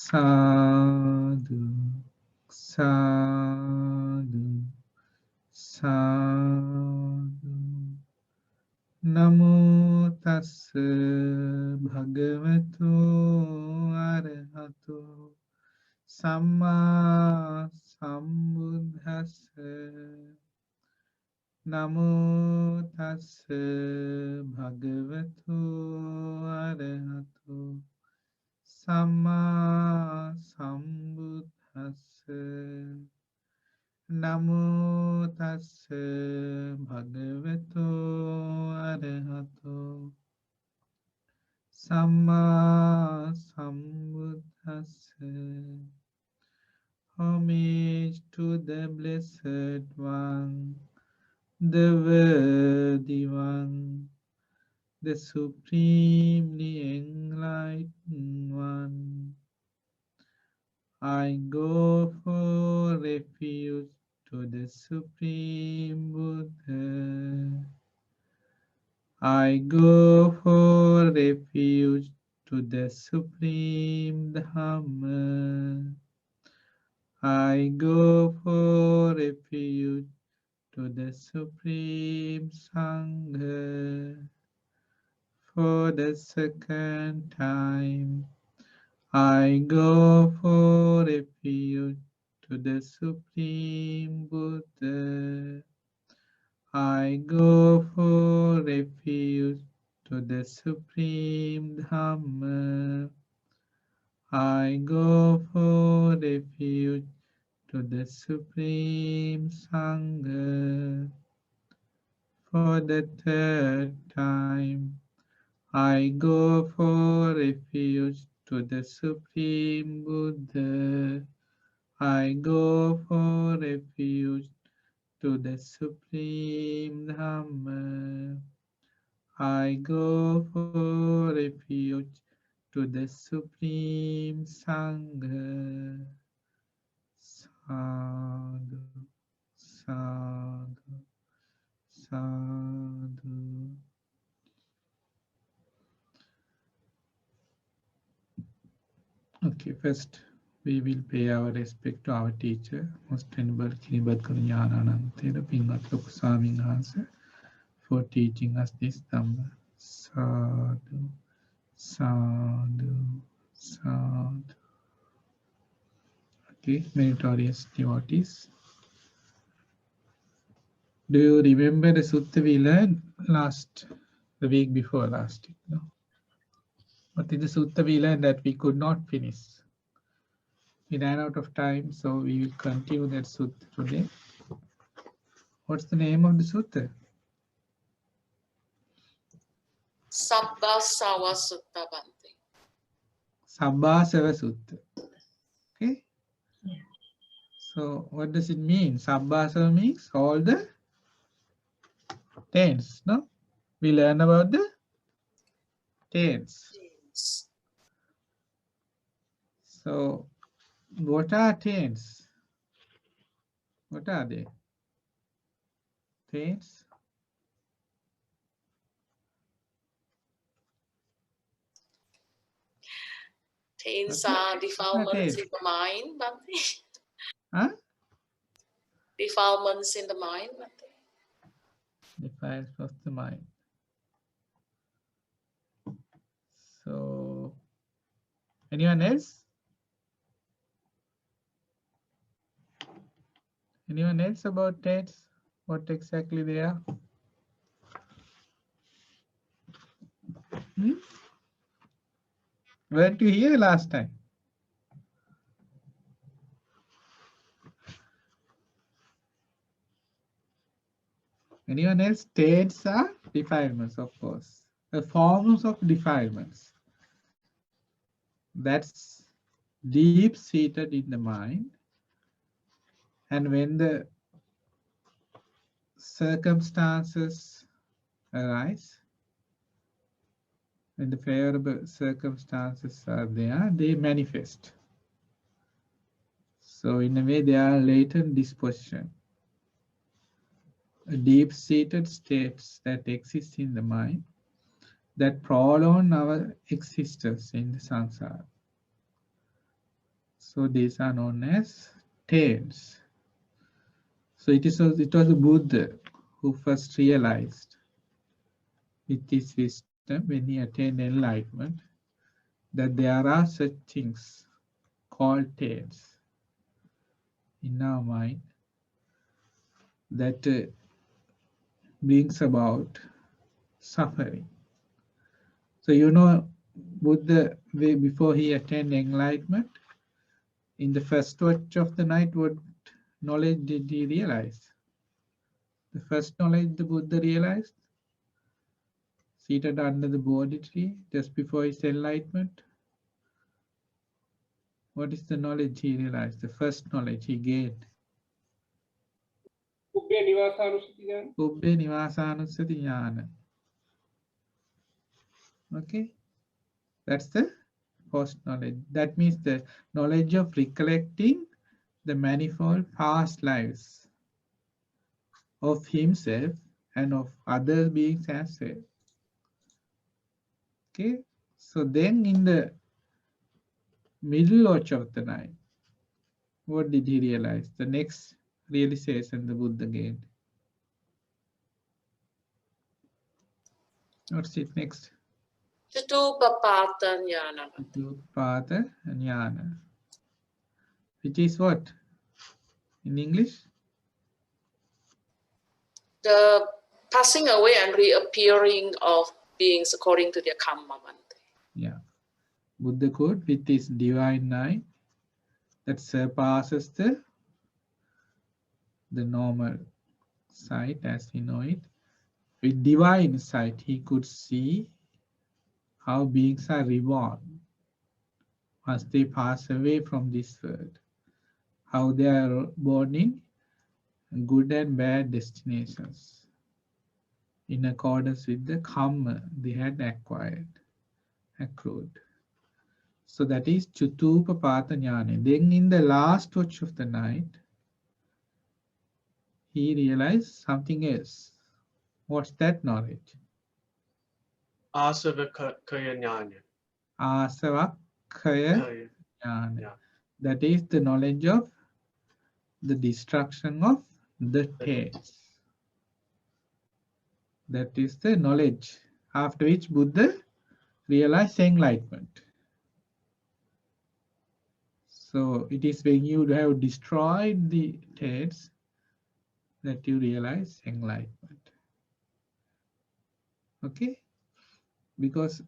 Sadhu, sadhu, sadhu. Namo tassa bhagavato arahato samma sambuddhassa. Namo tassa bhagavato arahato samma sambuddhassa. Namo tassa bhagavato arahato samma sambuddhassa. Homage to the Blessed One, the Worthy One, the Supremely Enlightened One. I go for refuge to the Supreme Buddha. I go for refuge to the Supreme Dhamma. I go for refuge to the Supreme Sangha. For the second time, I go for refuge to the Supreme Buddha. I go for refuge to the Supreme Dhamma. I go for refuge to the Supreme Sangha. For the third time, I go for refuge to the Supreme Buddha. I go for refuge to the Supreme Dhamma. I go for refuge to the Supreme Sangha. Sadhu, sadhu, sadhu. Okay, first we will pay our respect to our teacher, Most Venerable Kiribati Karunyananantera Pingat Loku Swamin Wahanse, for teaching us this Dhamma. Sadhu, sadhu, sadhu. Okay, meritorious devotees. Do you remember the sutta we learned the week before last week? No? What is the sutta we learned that we could not finish? We ran out of time, so we will continue that sutta today. What's the name of the sutta? Sabbasava Sutta Bhante. Sabbasava Sutta. Okay? Yeah. So what does it mean? Sabbasava means all the tense, no? We learn about the tense. Yes. So what are tense? What are they? Tense? Taints Okay. are defilements Taints. in the mind, Bhante. Huh? Defilements in the mind, Bhante. Defiles of the mind. So anyone else? Anyone else about tense? What exactly they are? Weren't you here last time? Anyone else? States are defilements, of course. The forms of defilements. That's deep seated in the mind. And when the circumstances arise, when the favorable circumstances are there, they manifest. So in a way, they are latent disposition. Deep-seated states that exist in the mind that prolong our existence in the samsara. So these are known as tails. So it was the Buddha who first realized with his wisdom when he attained enlightenment that there are such things called tails in our mind that brings about suffering. So Buddha, before he attained enlightenment, in the first watch of the night, what knowledge did he realize? The first knowledge the Buddha realized, seated under the Bodhi tree, just before his enlightenment, what is the knowledge he realized? The first knowledge he gained. Ubbe Nivasanussati Jnana. Okay, that's the first knowledge. That means the knowledge of recollecting the manifold past lives of himself and of other beings as well. Okay, so then in the middle watch of the night, what did he realize? The next realization the Buddha gained. What's it next? Chatupapata jnana. Chatupapata jnana. Which is what? In English? The passing away and reappearing of beings according to their karma. Yeah. Buddha could, with his divine eye, that surpasses the normal sight as we know it. With divine sight, he could see how beings are reborn once they pass away from this world, how they are born in good and bad destinations in accordance with the karma they had accrued. So that is Chatupapata Jnana. Then in the last watch of the night, he realized something else. What's that knowledge? Asavakaya Jnana. Asavakaya Jnana. That is the knowledge of the destruction of the tails. That is the knowledge after which Buddha realized enlightenment. So it is when you have destroyed the tails that you realize enlightenment. Okay? Because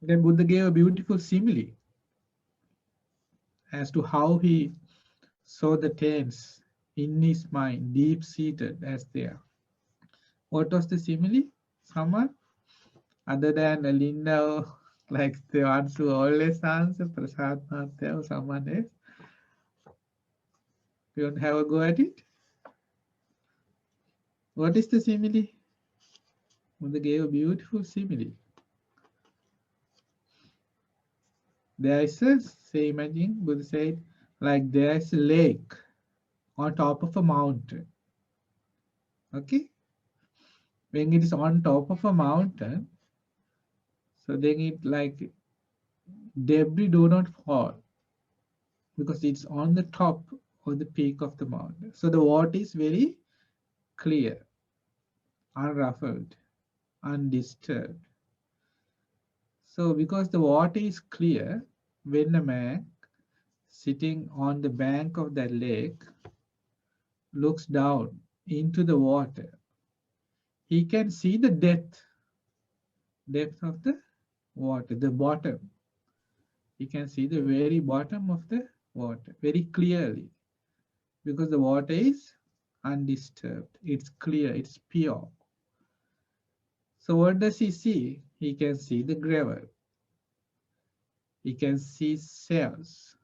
then Buddha gave a beautiful simile as to how he saw the tails in his mind, deep-seated as they are. What was the simile? Someone other than Linda, or like the ones who always answer, Prasad Mahatya or someone else? You don't have a go at it? What is the simile? Buddha gave a beautiful simile. There is a, say, imagine Buddha said, like there is a lake on top of a mountain. Okay? When it is on top of a mountain, so then it like debris do not fall because it's on the top of the peak of the mountain. So the water is very clear, unruffled, undisturbed. So because the water is clear, when a man sitting on the bank of that lake looks down into the water, he can see the depth of the water, the bottom. He can see the very bottom of the water very clearly because the water is undisturbed. It's clear, it's pure. So what does he see? He can see the gravel. He can see shells.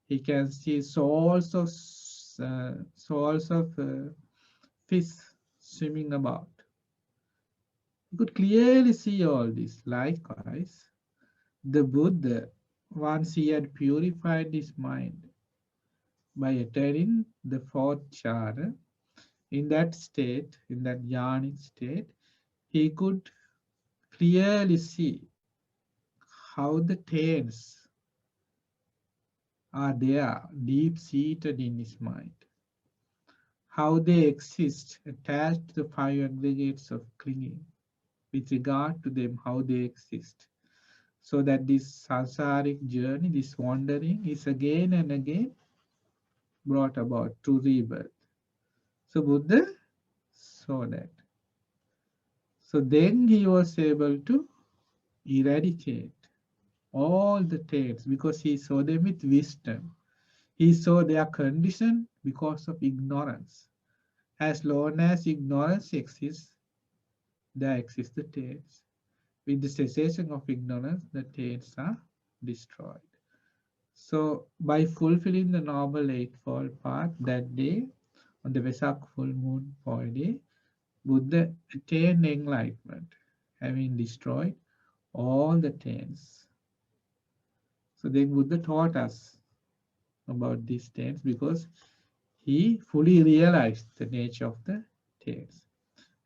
He can see shoals of fish swimming about. You could clearly see all this. Likewise, the Buddha, once he had purified his mind by attaining the fourth chara, in that state, in that jhanic state, he could clearly see how the tails are there, deep-seated in his mind. How they exist attached to the five aggregates of clinging, with regard to them, how they exist. So that this samsaric journey, this wandering, is again and again brought about to rebirth. So Buddha saw that. So then he was able to eradicate all the tails because he saw them with wisdom. He saw their condition because of ignorance. As long as ignorance exists, there exists the tails. With the cessation of ignorance, the tails are destroyed. So by fulfilling the Noble Eightfold Path that day, on the Vesak full moon day, Buddha attained enlightenment, having destroyed all the tails. So then Buddha taught us about these tails because he fully realized the nature of the tails.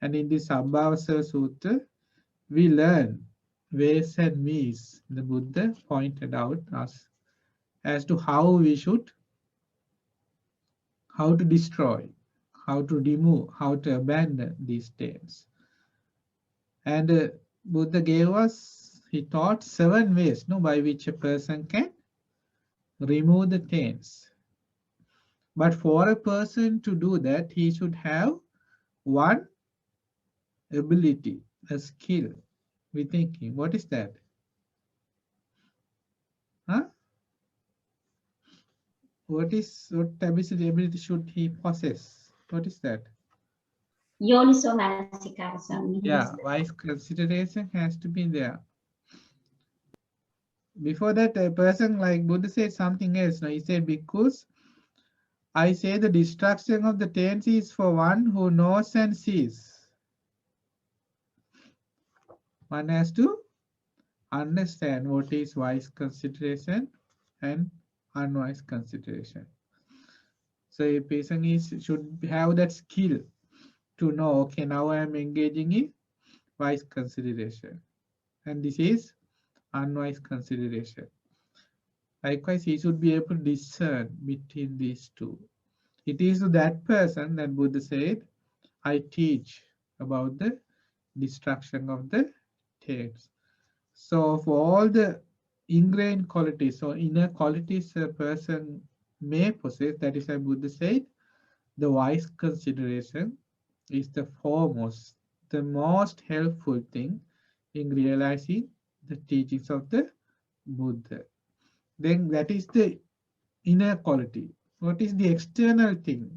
And in this Sabbasava Sutta, we learn ways and means the Buddha pointed out us as to how we should, how to destroy, how to remove, how to abandon these tails. And Buddha gave us, he taught 7 ways by which a person can remove the tails. But for a person to do that, he should have one ability, a skill with thinking. What is that? Huh? What ability should he possess? What is that? Yoniso Manasikara Swami. Yeah, wise consideration has to be there. Before that, a person like Buddha said something else. No, he said, because I say the destruction of the tails is for one who knows and sees. One has to understand what is wise consideration and unwise consideration. So a person should have that skill to know, okay, now I am engaging in wise consideration. And this is unwise consideration. Likewise, he should be able to discern between these two. It is to that person that Buddha said, I teach about the destruction of the tails. So for all the ingrained qualities or inner qualities a person may possess, that is why Buddha said, the wise consideration is the foremost, the most helpful thing in realizing the teachings of the Buddha. Then that is the inner quality. What is the external thing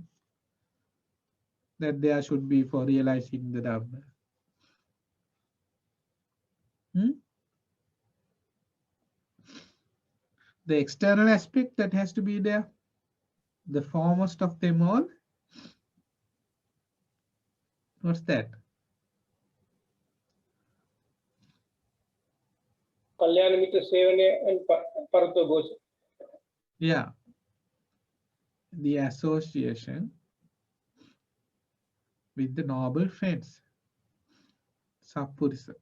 that there should be for realizing the Dhamma? The external aspect that has to be there, the foremost of them all. What's that? Kalyana Mitra Sevane and Parato Ghosh. Yeah. The association with the noble friends. Sappurisa.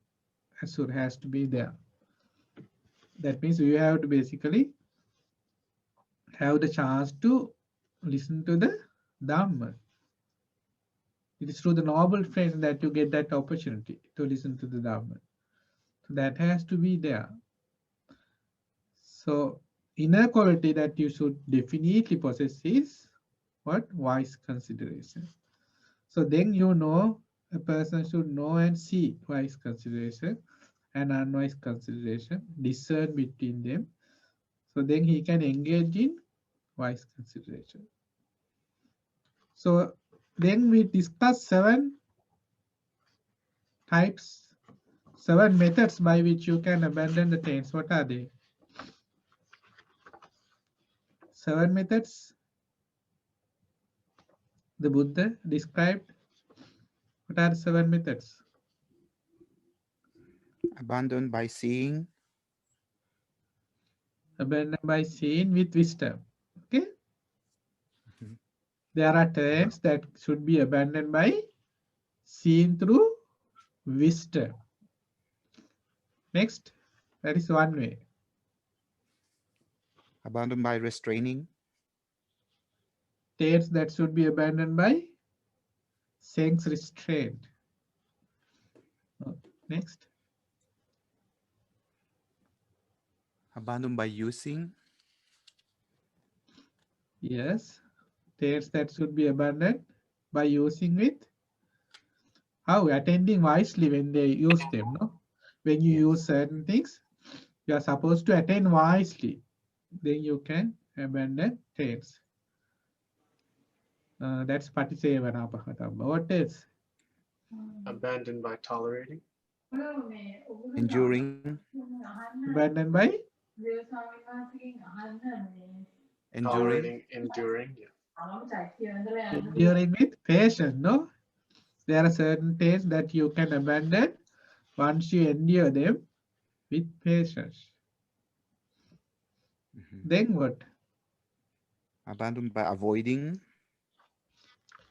Asura has to be there. That means you have to basically have the chance to listen to the Dhamma. It is through the noble friends that you get that opportunity to listen to the Dhamma. So that has to be there. So inner quality that you should definitely possess is what? Wise consideration. So then you know a person should know and see wise consideration and unwise consideration, discern between them. So then he can engage in wise consideration. So then we discuss 7 types, 7 methods by which you can abandon the tails. What are they? 7 methods the Buddha described. What are the 7 methods? Abandoned by seeing. Abandon by seeing with wisdom. Okay. There are tails that should be abandoned by seeing through wisdom. Next, that is one way. Abandoned by restraining. Taints that should be abandoned by sense restraint. Next. Abandoned by using. Yes. Taints that should be abandoned by using with how? Attending wisely when they use them, no? When you Yes. use certain things, you are supposed to attend wisely. Then you can abandon taints. That's Patisevana Pahatamba. What else? Abandoned by tolerating. Enduring. Abandoned by Enduring. Enduring. Yeah. enduring with patience, no? There are certain taints that you can abandon once you endure them with patience. Mhm. Then what? Abandoned by avoiding.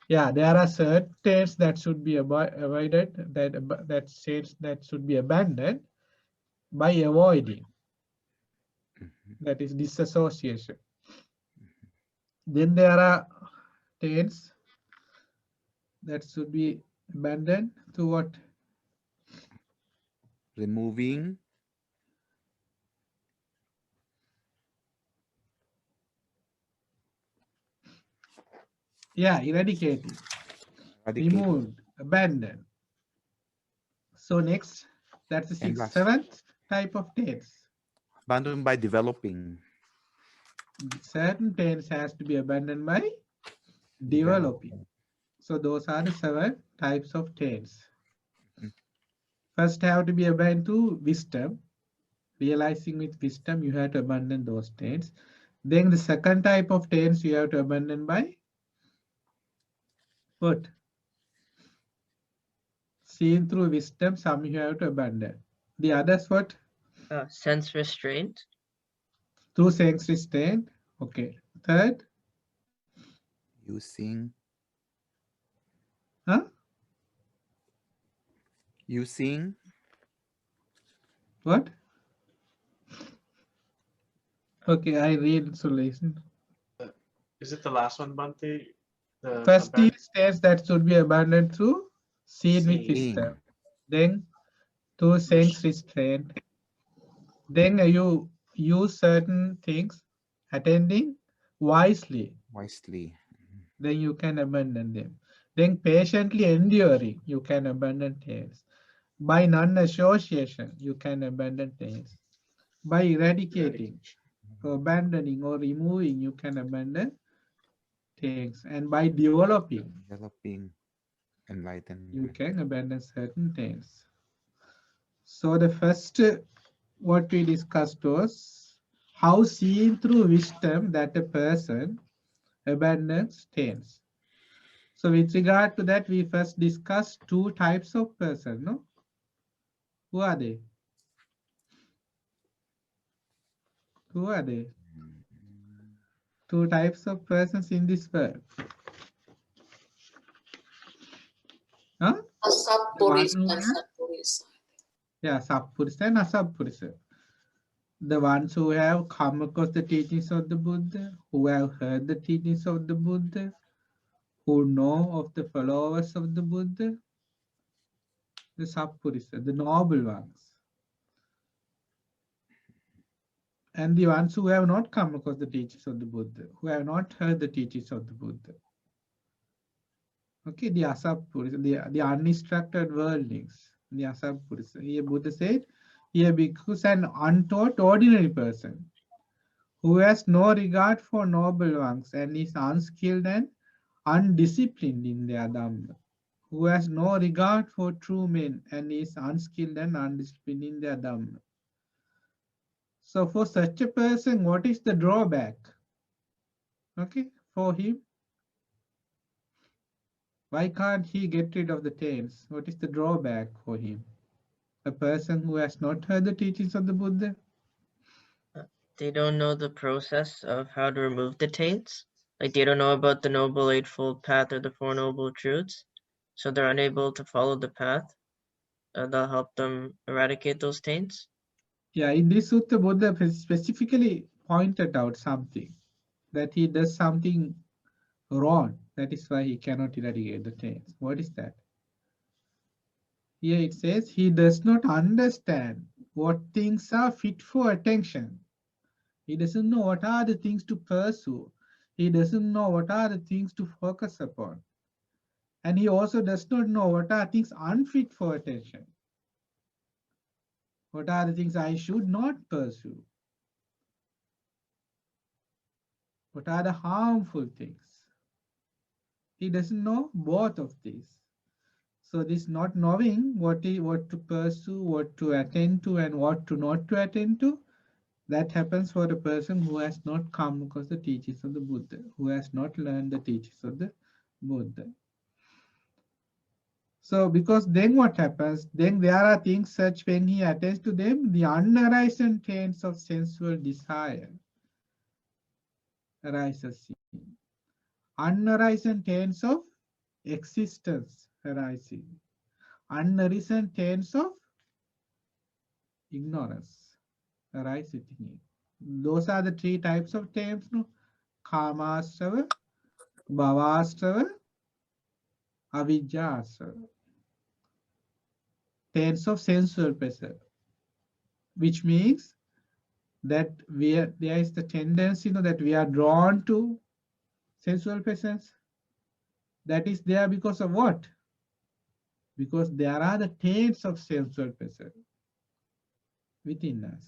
Yeah, there are certain taints that should be avoided, that states that should be abandoned by avoiding. Mhm. That is disassociation. Then there are taints that should be abandoned to what? Removing. Yeah, eradicating, Eradicating. removed, abandoned. So next, that's the And last. seventh type of taints. Abandoned by developing. Certain taints has to be abandoned by developing. So those are the 7 types of taints. Mhm. First have to be abandoned to wisdom. Realizing with wisdom, you have to abandon those taints. Then the second type of taints you have to abandon by what? Seen through wisdom, some you have to abandon. The others what? Sense restraint. Through sense restraint. Okay. Third? Using. Huh? Using. What? Okay, I read so listen. Is it the last one, Bhante? The First abandon- is states that should be abandoned through seen with Seeing. wisdom. Then through sense restraint. Then you use certain things, attending wisely. Wisely. Then you can abandon them. Then patiently enduring, you can abandon tails. By non-association, you can abandon tails. By eradicating, or abandoning, or removing, you can abandon tails. And by developing, Developing. Enlightenment. you can abandon certain tails. So the first, what we discussed was how seen through wisdom that a person abandons tails. So with regard to that, we first discussed 2 types of person, no? Who are they? Who are they? 2 types of persons in this world. Huh? Asapurisa The one who and has- Sapurisa. Yeah, Sappurisa and Asappurisa. The ones who have come across the teachings of the Buddha, who have heard the teachings of the Buddha, who know of the followers of the Buddha, the Sappurisa, the noble ones. And the ones who have not come across the teachings of the Buddha, who have not heard the teachings of the Buddha. Okay, the Asappurisa, the uninstructed worldlings, the Asappurisa. Here Buddha said, here bhikkhus an untaught ordinary person who has no regard for noble ones and is unskilled and undisciplined in their Dhamma, who has no regard for true men and is unskilled and undisciplined in their Dhamma. So for such a person, what is the drawback? Okay, for him, why can't he get rid of the tails? What is the drawback for him? A person who has not heard the teachings of the Buddha? They don't know the process of how to remove the taints. Like they don't know about the Noble Eightfold Path or the Four Noble Truths. So they're unable to follow the path that'll help them eradicate those taints. Yeah, in this sutta, Buddha specifically pointed out something, that he does something wrong. That is why he cannot eradicate the taints. What is that? Here it says he does not understand what things are fit for attention. He doesn't know what are the things to pursue. He doesn't know what are the things to focus upon. And he also does not know what are things unfit for attention. What are the things I should not pursue? What are the harmful things? He doesn't know both of these. So this not knowing what to pursue, what to attend to, and what to not to attend to, that happens for a person who has not come across the teachings of the Buddha, who has not learned the teachings of the Buddha. So because then what happens? Then there are things such when he attends to them, the unarisen taints of sensual desire arises. Unarisen taints of existence arising. Unarisen taints of ignorance arising. Those are the three types of taints, no? Kamasrava, Bhavasrava, Avijjasrava. Taints of sensual pleasure, which means that there is the tendency, that we are drawn to sensual pleasures. That is there because of what? Because there are the taints of sensual pleasure within us.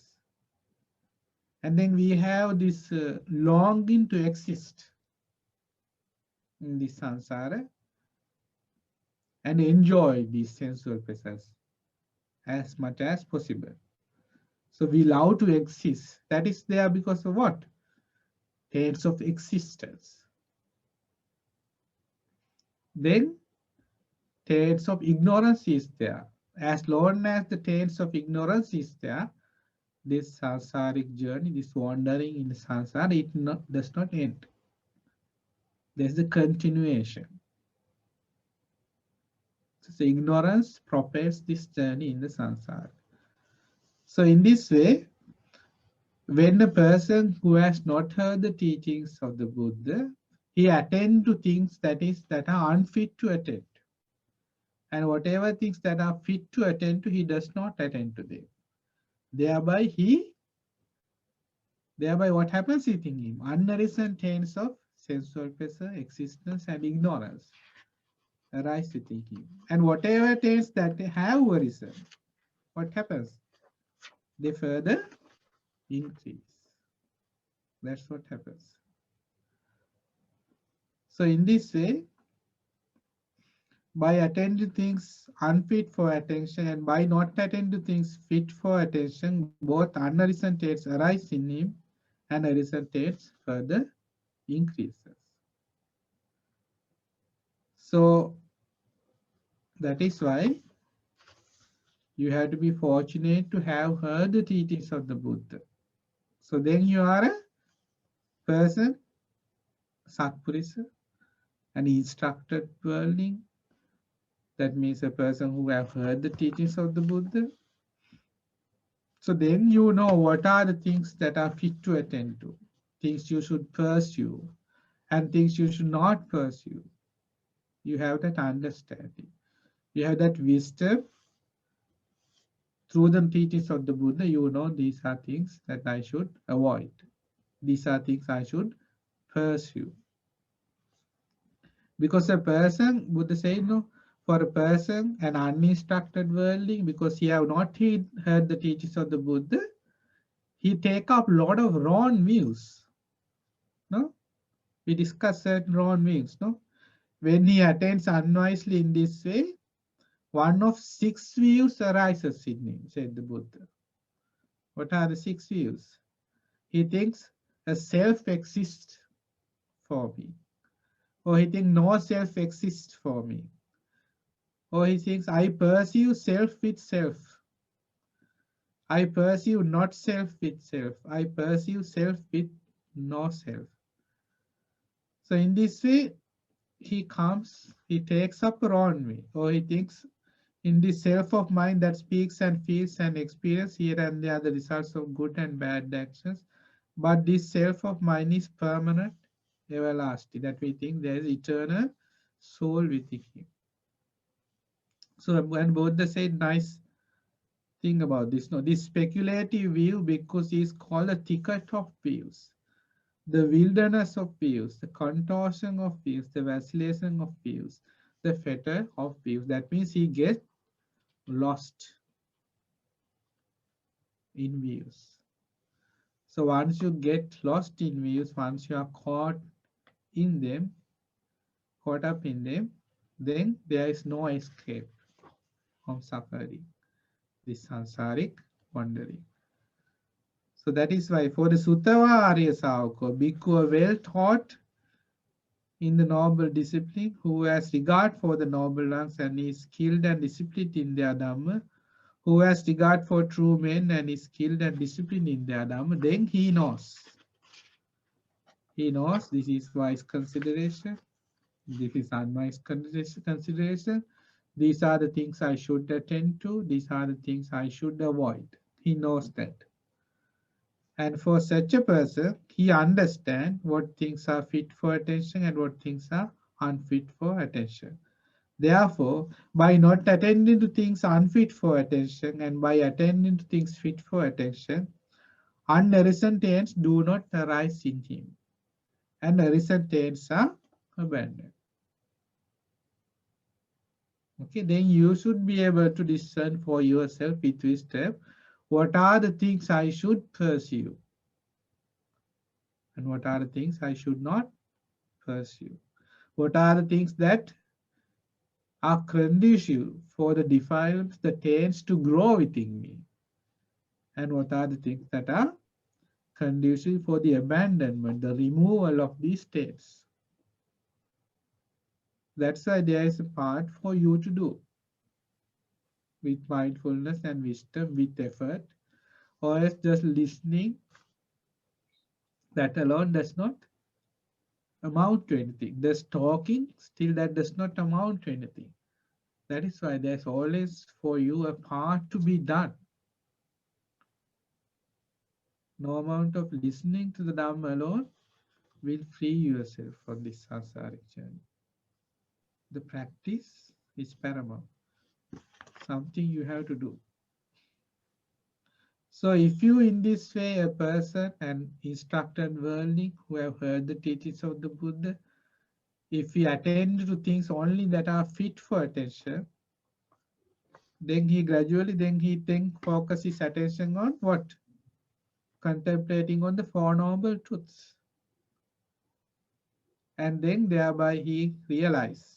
And then we have this longing to exist in this samsara and enjoy these sensual pleasures as much as possible. So we love to exist. That is there because of what? Taints of existence. Then taints of ignorance is there. As long as the taints of ignorance is there, this samsaric journey, this wandering in the samsara, it does not end. There's the continuation. So ignorance propels this journey in the samsara. So in this way, when a person who has not heard the teachings of the Buddha, he attends to things that are unfit to attend. And whatever things that are fit to attend to, he does not attend to them. Thereby what happens within him? Unarisen taints of sensual pleasure, existence, and ignorance arise within him. And whatever taints that have arisen, what happens? They further increase. That's what happens. So in this way, by attending to things unfit for attention and by not attending to things fit for attention, both unarisen taints arise in him and arisen taints further increases. So that is why you have to be fortunate to have heard the teachings of the Buddha. So then you are a person, Satpurisa, an instructed worldling. That means a person who have heard the teachings of the Buddha. So then you know what are the things that are fit to attend to, things you should pursue, and things you should not pursue. You have that understanding. You have that wisdom. Through the teachings of the Buddha, you know these are things that I should avoid. These are things I should pursue. Because a person, Buddha said, no, for a person, an uninstructed worldling, because he have not heard the teachings of the Buddha, he take up a lot of wrong views. No? We discuss certain wrong views. No? When he attends unwisely in this way, one of 6 views arises in him, said the Buddha. What are the 6 views? He thinks a self exists for me. Or he thinks no self exists for me. Or he thinks I perceive self with self. I perceive not self with self. I perceive self with no self. So in this way, he takes up a wrong way. Or he thinks in this self of mind that speaks and feels and experiences, here and there the results of good and bad actions. But this self of mine is permanent, everlasting, that we think there is eternal soul within him. So when Buddha said nice thing about this, no, this speculative view, because is called a thicket of views, the wilderness of views, the contortion of views, the vacillation of views, the fetter of views. That means he gets lost in views. So once you get lost in views, once you are caught in them, caught up in them, then there is no escape from suffering, this samsaric wandering. So that is why for the Sutta Arya Savaka, bhikkhu well taught in the noble discipline, who has regard for the noble ones and is skilled and disciplined in their Dhamma, who has regard for true men and is skilled and disciplined in their Dhamma, then he knows. He knows this is wise consideration, this is unwise consideration, these are the things I should attend to, these are the things I should avoid. He knows that. And for such a person, he understands what things are fit for attention and what things are unfit for attention. Therefore, by not attending to things unfit for attention and by attending to things fit for attention, unarisen taints do not arise in him. And arisen taints are abandoned. Okay, then you should be able to discern for yourself with wisdom, what are the things I should pursue and what are the things I should not pursue. What are the things that are conducive for the defilements, the taints to grow within me? And what are the things that are conducive for the abandonment, the removal of these taints? That's why there is a part for you to do with mindfulness and wisdom, with effort, or else just listening. That alone does not amount to anything. Just talking, still that does not amount to anything. That is why there's always for you a part to be done. No amount of listening to the Dhamma alone will free yourself from this samsaric journey. The practice is paramount. Something you have to do. So if you in this way, a person, an instructed worldling who have heard the teachings of the Buddha, if he attend to things only that are fit for attention, then he gradually focus his attention on what? Contemplating on the Four Noble Truths. And then thereby he realize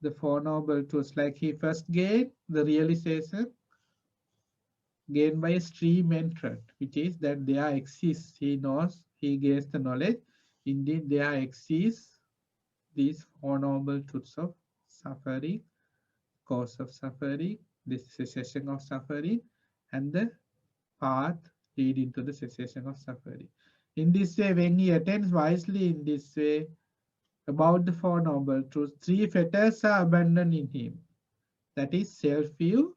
the Four Noble Truths, like he first gained the realization gained by a stream entrant, which is that there exists, he knows, he gains the knowledge, indeed there exists these Four Noble Truths of suffering, cause of suffering, this cessation of suffering, and the path leading to the cessation of suffering. In this way, when he attends wisely in this way about the Four Noble Truths, three fetters are abandoned in him. That is self-view,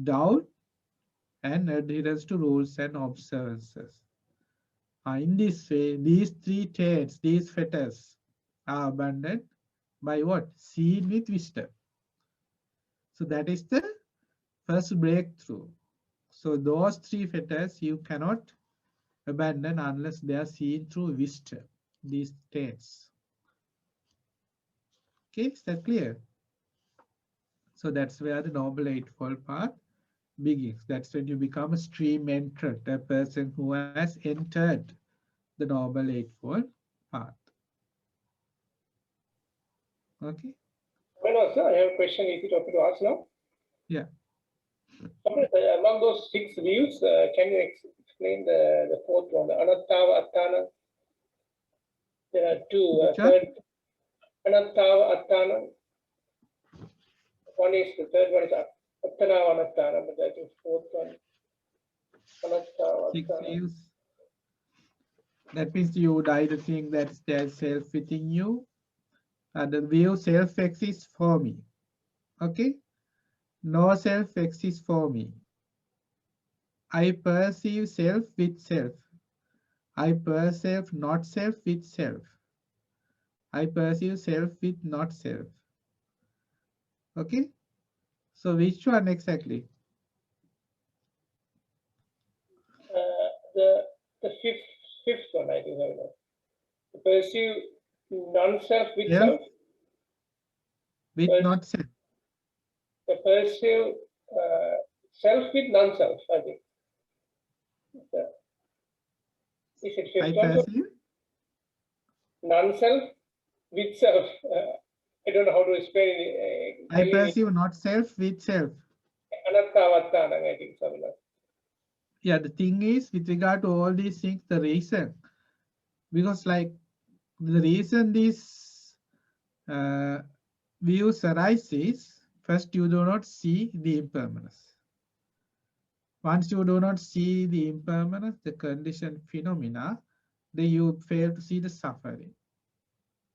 doubt, and adherence to rules and observances. In this way, these three taints, these fetters, are abandoned by what? Seen with wisdom. So that is the first breakthrough. So those three fetters you cannot abandon unless they are seen through wisdom, these taints. Okay, is that clear? So that's where the Noble Eightfold Path begins. That's when you become a stream entrant, a person who has entered the Noble Eightfold Path. Okay? Well, sir, I have a question. Is it okay to ask now? Yeah. Among those six views, can you explain the fourth one, the Anattava Attana? There are two. Third, Anattava Attana. One is the third one is Attanava Anattana, but that is fourth one. Anattava Six Attana. views. That means you would either think that there's self within you, and the view self exists for me. Okay? No self exists for me. I perceive self with self. I perceive not self with self. I perceive self with not self. Okay? So which one exactly? The fifth one, I think. To perceive non-self with Self self. with not self. To perceive self with non-self, I think. Is it fifth I one? perceive. Non-self with self. I don't know how to explain it. I perceive not self with self. Anattavattana, I think, something like. Yeah, the thing is, with regard to all these things, the reason, because like the reason these views arise is, first you do not see the impermanence. Once you do not see the impermanence, the conditioned phenomena, then you fail to see the suffering.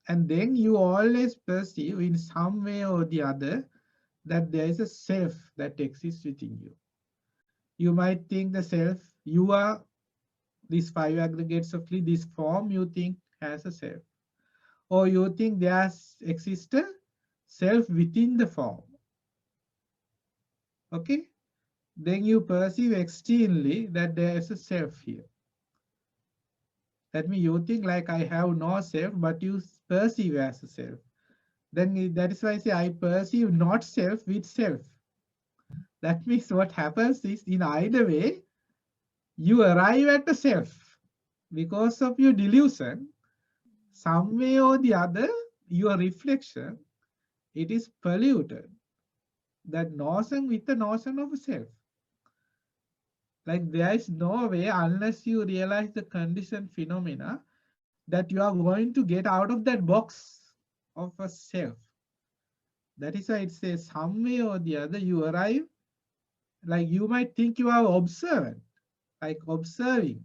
And then you always perceive in some way or the other that there is a self that exists within you. You might think the self, you are these five aggregates of this form you think has a self. Or you think there exists a self within the form. Okay? Then you perceive externally that there is a self here. That means you think like I have no self, but you perceive as a self. Then that is why I say I perceive not self with self. That means what happens is in either way, you arrive at a self. Because of your delusion, some way or the other, your reflection, it is polluted. That notion with the notion of self. Like there is no way unless you realize the conditioned phenomena that you are going to get out of that box of a self. That is why it says some way or the other you arrive, like you might think you are observant, like observing,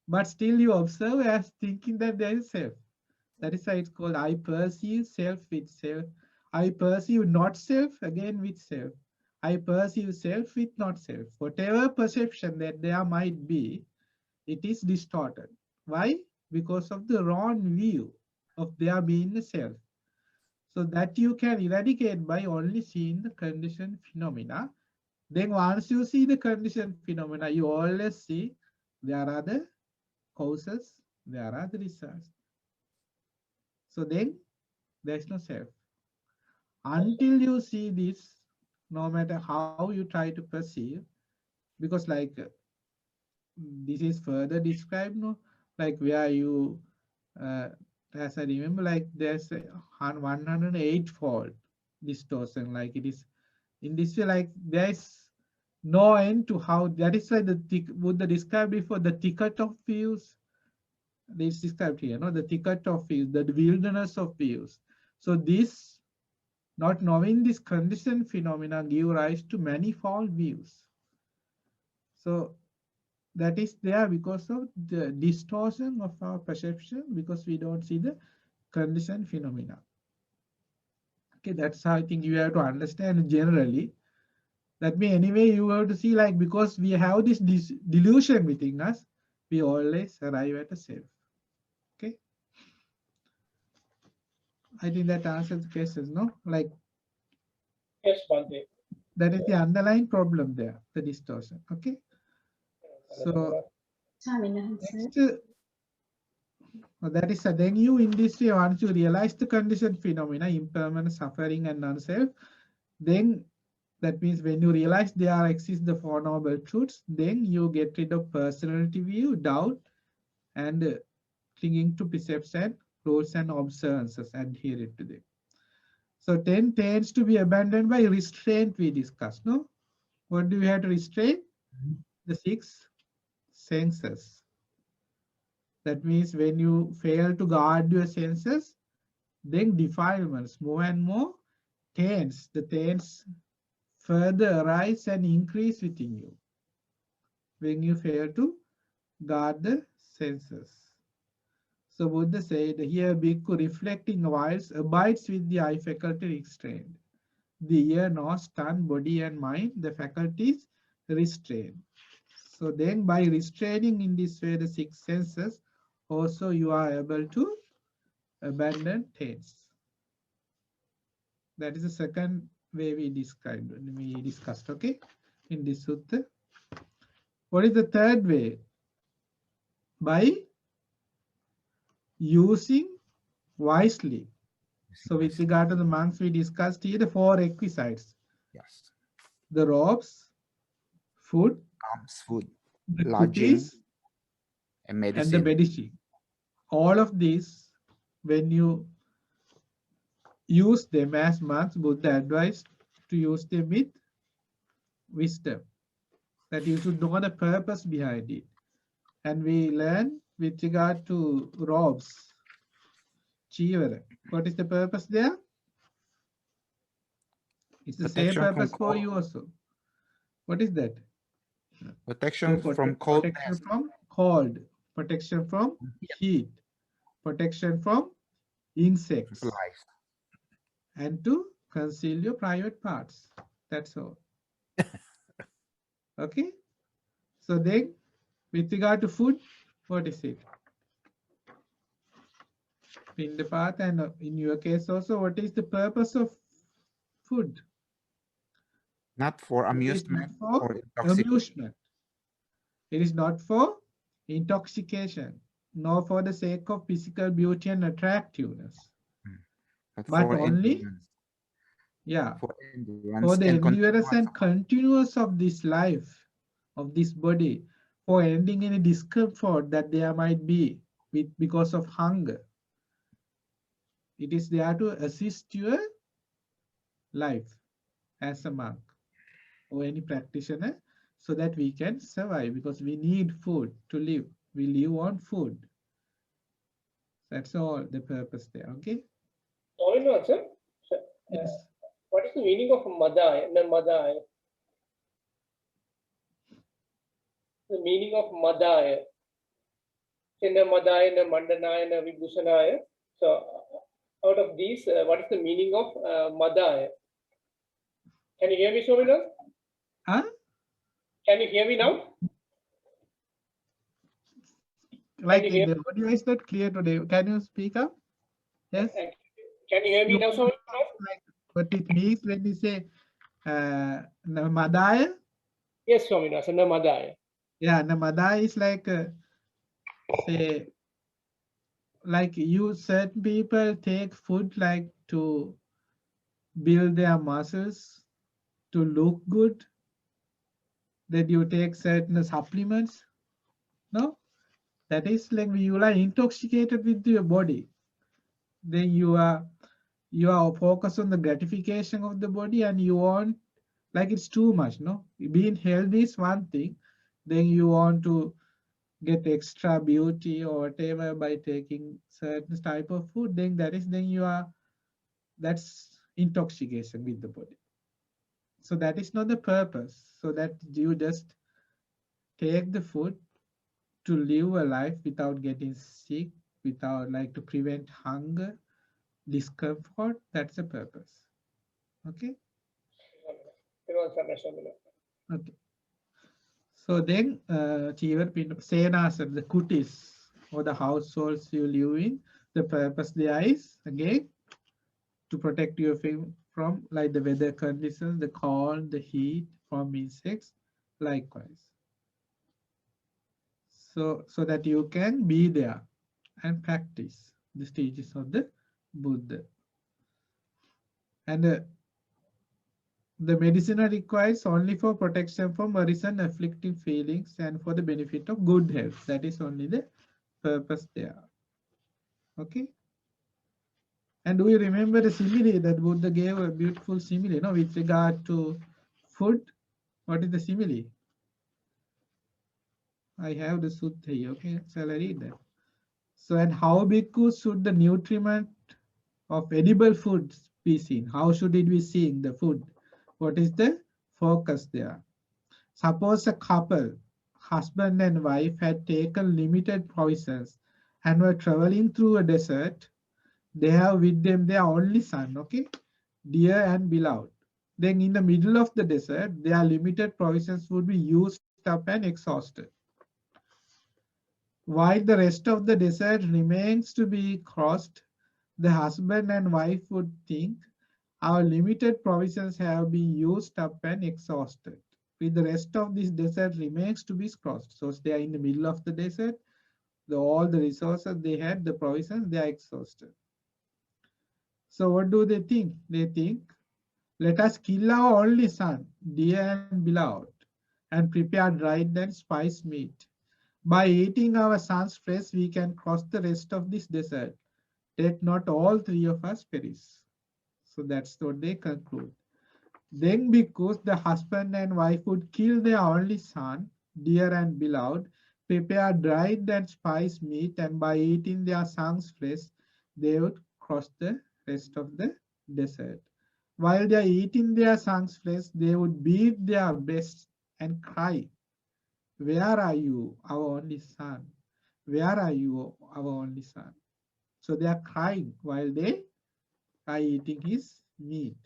but still you observe as thinking that there is self. That is why it's called I perceive self with self. I perceive not self again with self. I perceive self with not self. Whatever perception that there might be, it is distorted. Why? Because of the wrong view of there being a self. So that you can eradicate by only seeing the conditioned phenomena. Then once you see the conditioned phenomena, you always see there are the causes, there are the results. So then there is no self. Until you see this, no matter how you try to perceive, because like this is further described, no, like where you, as I remember, like there's a 108-fold distortion, like it is in this way, like there is no end to how. That is why the Buddha described before the thicket of views. This described here, no, the thicket of views, the wilderness of views. So this, not knowing this conditioned phenomena, give rise to manifold views. So that is there because of the distortion of our perception, because we don't see the conditioned phenomena. Okay, that's how I think you have to understand generally. That means anyway you have to see, like, because we have this delusion within us, we always arrive at a self. Okay. I think that answers the questions, no? Like, Yes, Bhante. that is the underlying problem there, the distortion. Okay. So next, that is then you in this way, once you realize the conditioned phenomena, impermanent, suffering, and non-self, then that means when you realize there exist the Four Noble Truths, then you get rid of personality view, doubt, and clinging to precepts and rules and observances, adhering to them. So 10 tends to be abandoned by restraint we discussed, no? What do we have to restrain? The 6 senses. That means when you fail to guard your senses, then defilements more and more tends, the tends further arise and increase within you when you fail to guard the senses. So Buddha said here, Bhikkhu reflecting whilst abides with the eye faculty restrained. The ear, nose, tongue, body and mind, the faculties restrained. So then by restraining in this way the 6 senses, also you are able to abandon taints. That is the second way we discussed, okay, in this sutta. What is the third way? By using wisely. So with regard to the monks, we discussed here the 4 requisites. Yes. The robes, food, Alms, food, the lodging, kutis, and and the medicine. medicine. All of these, when you use them as monks, Buddha advised to use them with wisdom. That you should know the purpose behind it. And we learn with regard to robes, chivara. What is the purpose there? It's the same Protection from purpose for cold. you also. What is that? Protection So from protection coldness. from cold, protection from heat, protection from insects, Flies. and to conceal your private parts. That's all. Okay. So then, with regard to food, what is it? In the path, and in your case also, what is the purpose of food? Not for It is amusement not for or intoxication. amusement. It is not for intoxication, nor for the sake of physical beauty and attractiveness, but for only, endurance. yeah, For endurance for the and endurance and continuance. continuance of this life, of this body, for ending any discomfort that there might be because of hunger. It is there to assist your life as a monk or any practitioner, so that we can survive, because we need food to live. We live on food. That's all the purpose there. Okay. No, sir. Yes. What is the meaning of Madaya? Madaya. The meaning of Madaya. Chinna Madaya, Mandanaya, Vibhusanaya. So, out of these, what is the meaning of Madaya? Can you hear me, Somina? Huh? Can you hear me now? Like you hear the audio is not clear today. Can you speak up? Yes. Can you hear me now, Somina? Like what it means when we say Namadaya? Yes, Somina. So, Namadaya. Yeah, Namadaya is like say, like you certain people take food like to build their muscles, to look good. That you take certain supplements. No, that is like you are intoxicated with your body. Then you are focused on the gratification of the body, and you want, like it's too much. No, being healthy is one thing. Then you want to get extra beauty or whatever by taking certain type of food. Then that's intoxication with the body. So that is not the purpose. So that you just take the food to live a life without getting sick, without, like, to prevent hunger, discomfort. That's the purpose. Okay. Okay. So then, Senasa, the kutis or the households you live in, the purpose there is again to protect you from like the weather conditions, the cold, the heat, from insects, likewise. So that you can be there and practice the stages of the Buddha. And the medicine requires only for protection from worrisome afflicting feelings and for the benefit of good health. That is only the purpose there. Okay. And do you remember the simile that Buddha gave, a beautiful simile, no, with regard to food? What is the simile? I have the sutta here. Okay, shall I read that? So, and how bhikkhus should the nutriment of edible foods be seen? How should it be seen, the food? What is the focus there? Suppose a couple, husband and wife, had taken limited provisions and were traveling through a desert. They have with them their only son, okay, dear and beloved. Then in the middle of the desert, their limited provisions would be used up and exhausted. While the rest of the desert remains to be crossed, the husband and wife would think our limited provisions have been used up and exhausted. With the rest of this desert remains to be crossed. So they are in the middle of the desert. All the resources they had, the provisions, they are exhausted. So what do they think? They think, let us kill our only son, dear and beloved, and prepare dried and spiced meat. By eating our son's flesh, we can cross the rest of this desert. Let not all three of us perish. So that's what they conclude. Then because the husband and wife would kill their only son, dear and beloved, prepare dried and spiced meat, and by eating their son's flesh, they would cross the rest of the desert. While they are eating their son's flesh, they would beat their breasts and cry, where are you, our only son? Where are you, our only son? So they are crying while they are eating his meat.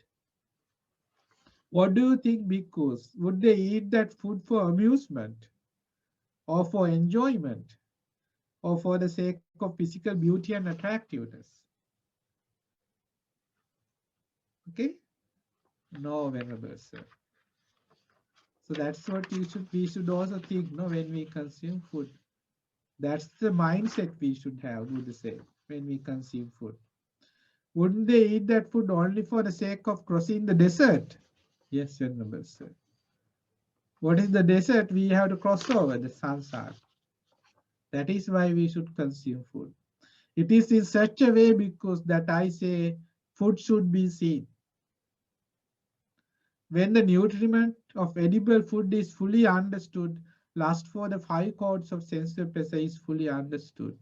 What do you think, bhikkhus? Would they eat that food for amusement, or for enjoyment, or for the sake of physical beauty and attractiveness? Okay? No, Venerable Sir. So that's what we should also think, no, when we consume food. That's the mindset we should have, do the same when we consume food. Wouldn't they eat that food only for the sake of crossing the desert? Yes, Venerable Sir. What is the desert we have to cross over? The samsara. That is why we should consume food. It is in such a way because that I say food should be seen. When the nutriment of edible food is fully understood, lust for the 5 chords of sensual pleasure is fully understood.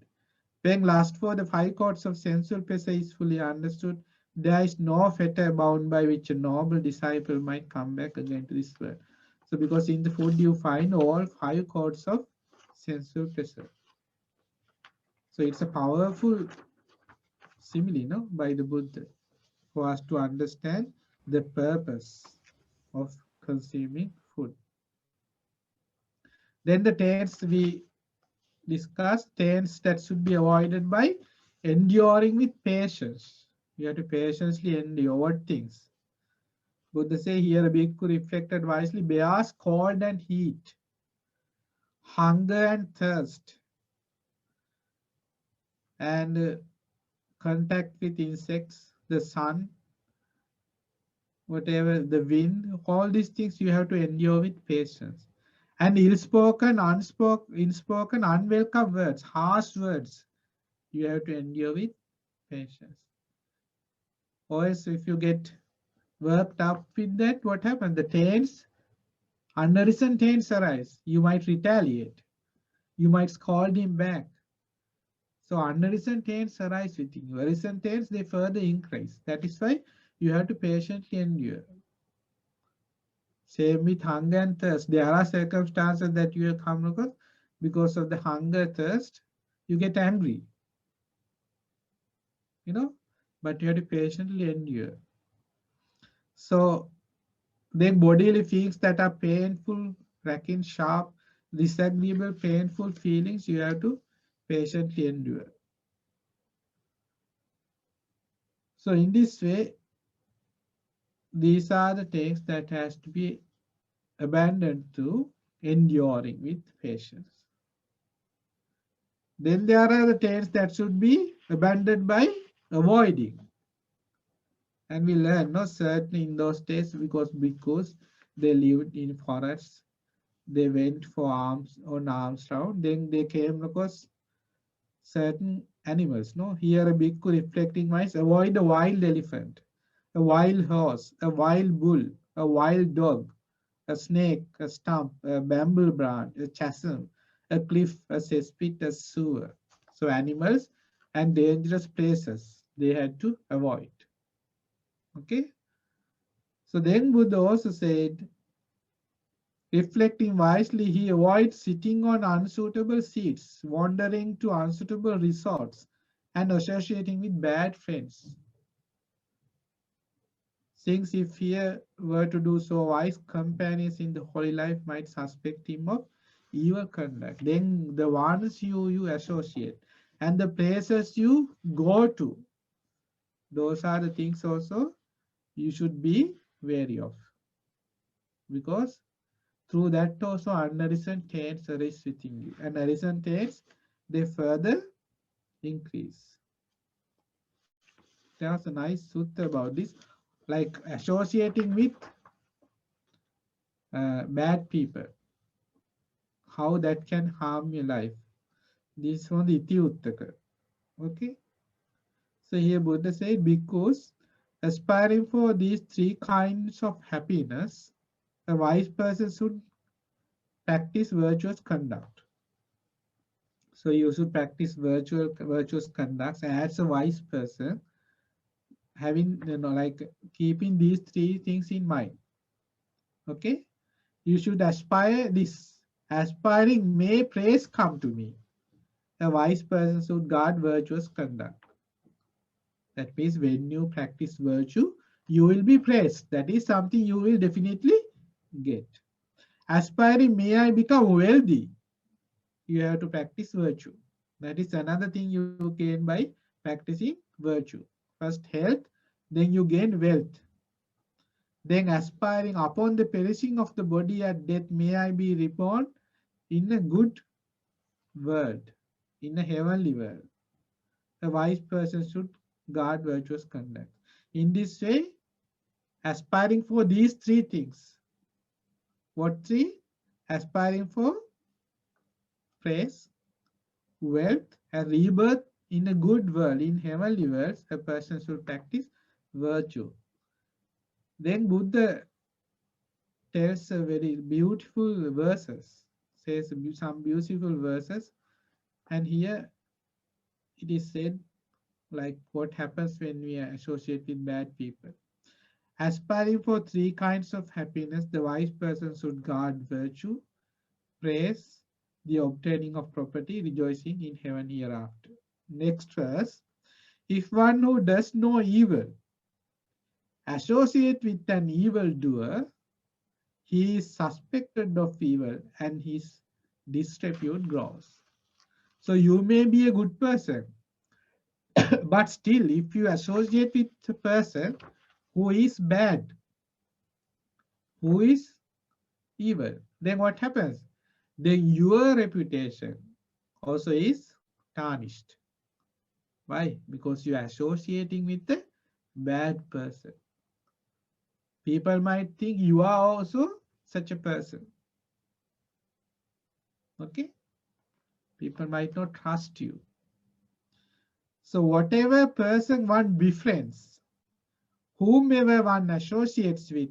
When lust for the 5 chords of sensual pleasure is fully understood, there is no fetter bound by which a noble disciple might come back again to this world. So because in the food you find all 5 chords of sensual pleasure. So it's a powerful simile, no, by the Buddha for us to understand the purpose of consuming food. Then the taints we discussed, taints that should be avoided by enduring with patience. You have to patiently endure what things. Buddha say here, a bhikkhu reflected wisely, bears cold and heat, hunger and thirst, and contact with insects, the sun, whatever, the wind, all these things you have to endure with patience. And ill-spoken, unspoken, unwelcome words, harsh words, you have to endure with patience. Or else if you get worked up with that, what happens? The taints, unarisen taints arise. You might retaliate. You might scold him back. So unarisen taints arise within you. Arisen taints, they further increase. That is why you have to patiently endure. Same with hunger and thirst. There are circumstances that you have come across because of the hunger, thirst, you get angry. You know, but you have to patiently endure. So then bodily feelings that are painful, racking, sharp, disagreeable, painful feelings, you have to patiently endure. So in this way, these are the things that has to be abandoned to enduring with patience. Then there are the things that should be abandoned by avoiding. And we learn, no, certainly in those days because they lived in forests, they went for arms round, then they came across certain animals. No, here a bhikkhu reflecting wise, avoid a wild elephant, a wild horse, a wild bull, a wild dog, a snake, a stump, a bamboo branch, a chasm, a cliff, a cesspit, a sewer. So animals and dangerous places they had to avoid. Okay. So then Buddha also said, reflecting wisely, he avoids sitting on unsuitable seats, wandering to unsuitable resorts, and associating with bad friends. Since if he were to do so, wise companions in the holy life might suspect him of evil conduct. Then the ones you associate and the places you go to, those are the things also you should be wary of, because through that also unarisen taints arise within you, and arisen taints, they further increase. There was a nice sutta about this, like associating with bad people, how that can harm your life. This one the Iti Uttaka. Okay. So here Buddha said, because aspiring for these three kinds of happiness, a wise person should practice virtuous conduct. So you should practice virtuous conduct as a wise person, having, like keeping these three things in mind. Okay. You should aspire this. Aspiring may praise come to me. A wise person should guard virtuous conduct. That means when you practice virtue, you will be praised. That is something you will definitely get. Aspiring, may I become wealthy? You have to practice virtue. That is another thing you gain by practicing virtue. First health, then you gain wealth. Then aspiring upon the perishing of the body at death, may I be reborn in a good world, in a heavenly world. A wise person should guard virtuous conduct. In this way, aspiring for these three things. What three? Aspiring for praise, wealth, and rebirth in a good world, in heavenly worlds, a person should practice virtue. Then Buddha tells a very beautiful verses, says some beautiful verses, and here it is said like what happens when we associate with bad people. Aspiring for three kinds of happiness, the wise person should guard virtue, praise, the obtaining of property, rejoicing in heaven hereafter. Next verse, if one who does no evil associate with an evildoer, he is suspected of evil and his disrepute grows. So you may be a good person, but still if you associate with a person who is bad, who is evil, then what happens? Then your reputation also is tarnished. Why? Because you are associating with a bad person. People might think you are also such a person. Okay? People might not trust you. So whatever person one befriends, whomever one associates with,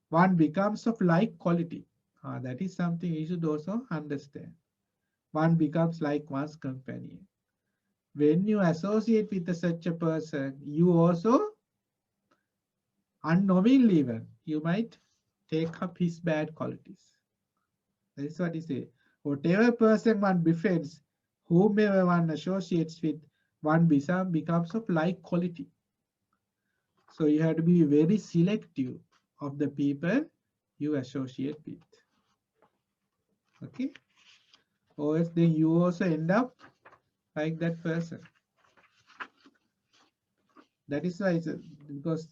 one becomes of like quality. That is something you should also understand. One becomes like one's companion. When you associate with such a person, you also unknowingly even, you might take up his bad qualities. That is what he says. Whatever person one befriends, whomever one associates with, one becomes of like quality. So you have to be very selective of the people you associate with. Okay? Or else then you also end up like that person. That is why, because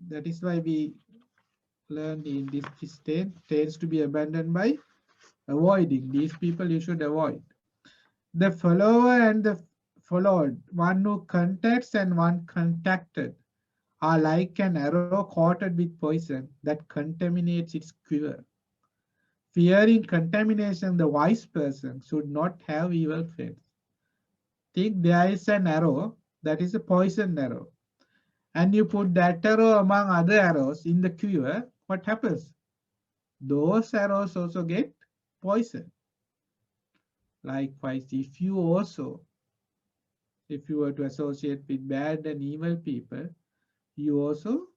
that is why we learned in this state tends to be abandoned by avoiding. These people you should avoid. The follower and the followed, one who contacts and one contacted, are like an arrow coated with poison that contaminates its quiver. Fearing contamination, the wise person should not have evil friends. Think there is an arrow that is a poison arrow, and you put that arrow among other arrows in the quiver, what happens? Those arrows also get poisoned. Likewise, if you were to associate with bad and evil people, you also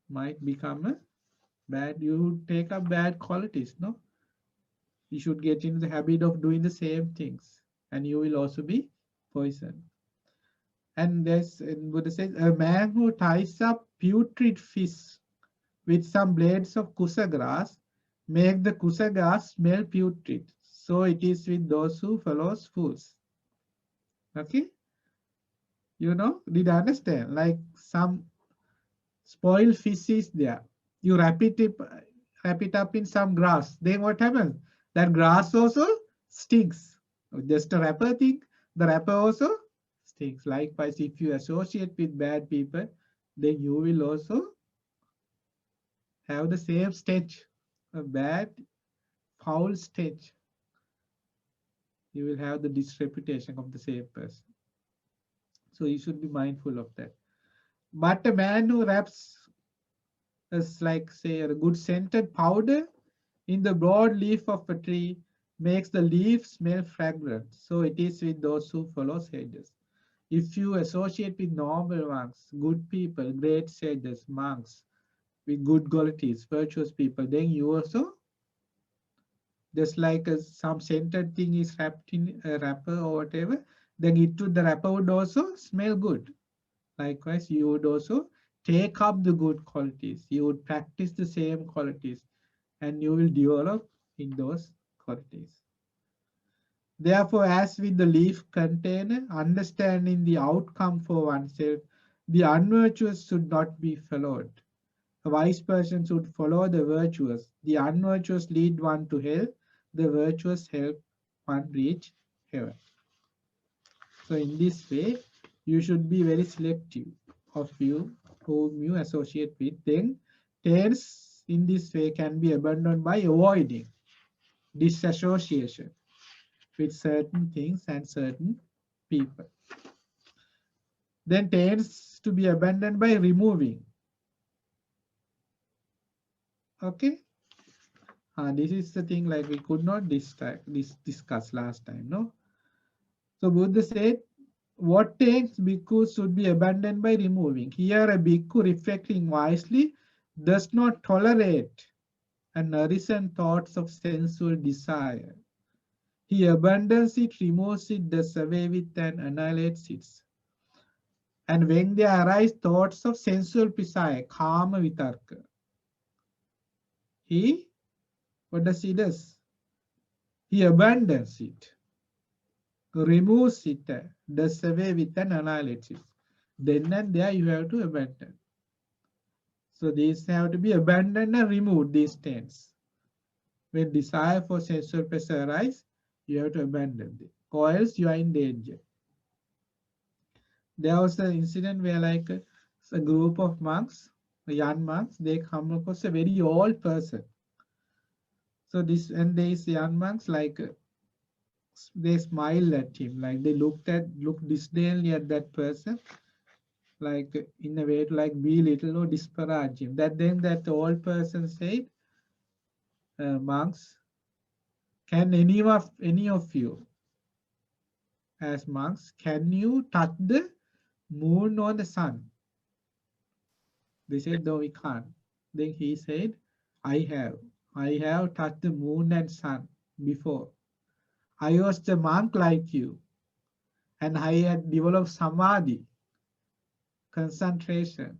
might become a bad, you take up bad qualities, no? You should get into the habit of doing the same things, and you will also be poisoned. And Buddha says, a man who ties up putrid fish with some blades of kusa grass make the kusaga smell putrid. So it is with those who follows fools. Okay? You know, did you understand? Like some spoiled fish is there. You wrap it up in some grass. Then what happens? That grass also stinks. Just a wrapper thing. The wrapper also stinks. Likewise, if you associate with bad people, then you will also have the same stench, a bad, foul stench. You will have the disreputation of the same person. So you should be mindful of that. But a man who wraps as like say a good scented powder in the broad leaf of a tree makes the leaf smell fragrant. So it is with those who follow sages. If you associate with noble monks, good people, great sages, monks, with good qualities, virtuous people, then you also, just like some scented thing is wrapped in a wrapper or whatever, then the wrapper would also smell good. Likewise, you would also take up the good qualities. You would practice the same qualities and you will develop in those qualities. Therefore, as with the leaf container, understanding the outcome for oneself, the unvirtuous should not be followed. A wise person should follow the virtuous. The unvirtuous lead one to hell. The virtuous help one reach heaven. So in this way, you should be very selective of you whom you associate with. Then tails in this way can be abandoned by avoiding disassociation with certain things and certain people. Then tends to be abandoned by removing. Okay. This is the thing like we could not discuss last time, no? So Buddha said, what takes bhikkhus should be abandoned by removing. Here a bhikkhu reflecting wisely does not tolerate and nourishing thoughts of sensual desire. He abandons it, removes it, does away with and annihilates it. And when there arise thoughts of sensual desire, kama vitarka, what does he do? He abandons it, removes it, does away with and annihilates it. Then and there you have to abandon. So these have to be abandoned and removed, these states. When desire for sensual pleasure arises, you have to abandon it, or else you are in danger. There was an incident where like a group of monks, young monks, they come across a very old person. So these young monks like they smiled at him, like they looked disdainfully at that person, like in a way to like belittle or disparage him. That old person said, monks, can any of you as monks, can you touch the moon or the sun? They said, no, we can't. Then he said, I have touched the moon and sun before. I was a monk like you, and I had developed samadhi, concentration,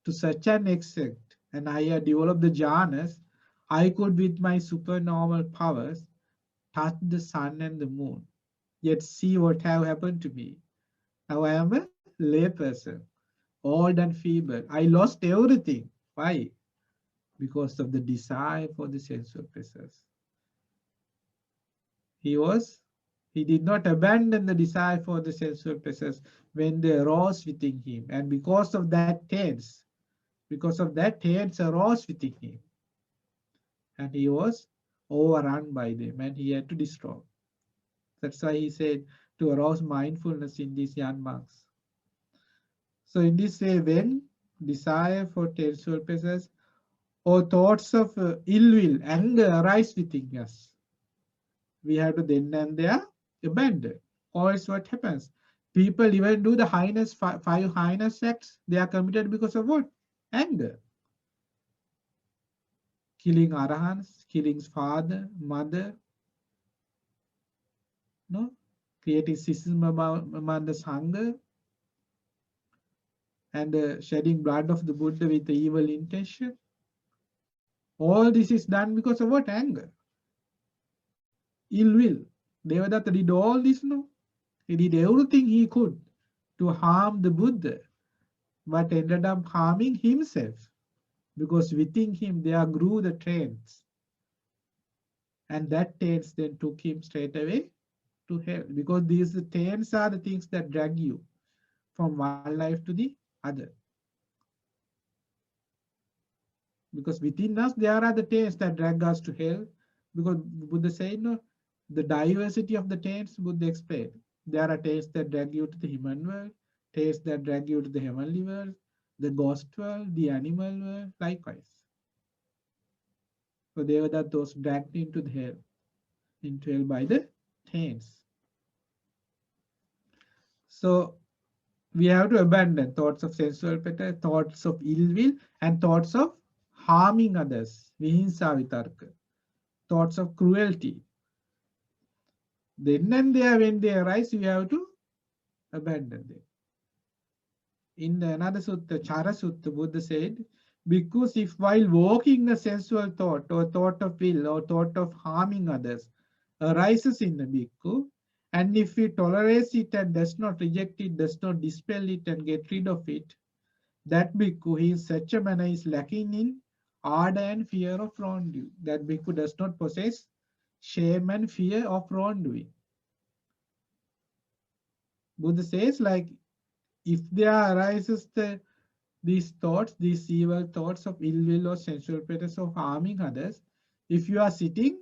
to such an extent, and I had developed the jhanas, I could with my supernormal powers touch the sun and the moon. Yet see what have happened to me. Now I am a lay person, old and feeble. I lost everything. Why? Because of the desire for the sensual pleasures. He did not abandon the desire for the sensual pleasures when they arose within him. And because of that taints arose within him. And he was overrun by them and he had to destroy. That's why he said to arouse mindfulness in these young monks. So in this way, when desire for sensual pleasures or thoughts of ill will, anger arise within us, we have to then and there abandon. Or else what happens? People even do the five heinous acts. They are committed because of what? Anger. Killing arahants, killing father, mother, no? Creating schism among the Sangha, and shedding blood of the Buddha with the evil intention. All this is done because of what? Anger. Ill will. Devadatta did all this, no? He did everything he could to harm the Buddha, but ended up harming himself, because within him there grew the taints. And that taints then took him straight away to hell, because these taints are the things that drag you from one life to the other. Because within us there are the taints that drag us to hell, because Buddha said, no, the diversity of the taints, Buddha explained. There are taints that drag you to the human world, taints that drag you to the heavenly world, the ghost world, the animal world, likewise. So they were that those dragged into hell by the taints. So we have to abandon thoughts of sensual pleasure, thoughts of ill will, and thoughts of harming others, vihinsa vitarka, thoughts of cruelty. Then and there, when they arise, you have to abandon them. In another sutta, Chara Sutta, Buddha said, because if while walking a sensual thought or thought of ill or thought of harming others arises in the bhikkhu, and if he tolerates it and does not reject it, does not dispel it and get rid of it, that bhikkhu, he in such a manner is lacking in ardor and fear of wrongdoing. That bhikkhu does not possess shame and fear of wrongdoing. Buddha says, like, if there arises these thoughts, these evil thoughts of ill will or sensual pleasures of harming others, if you are sitting,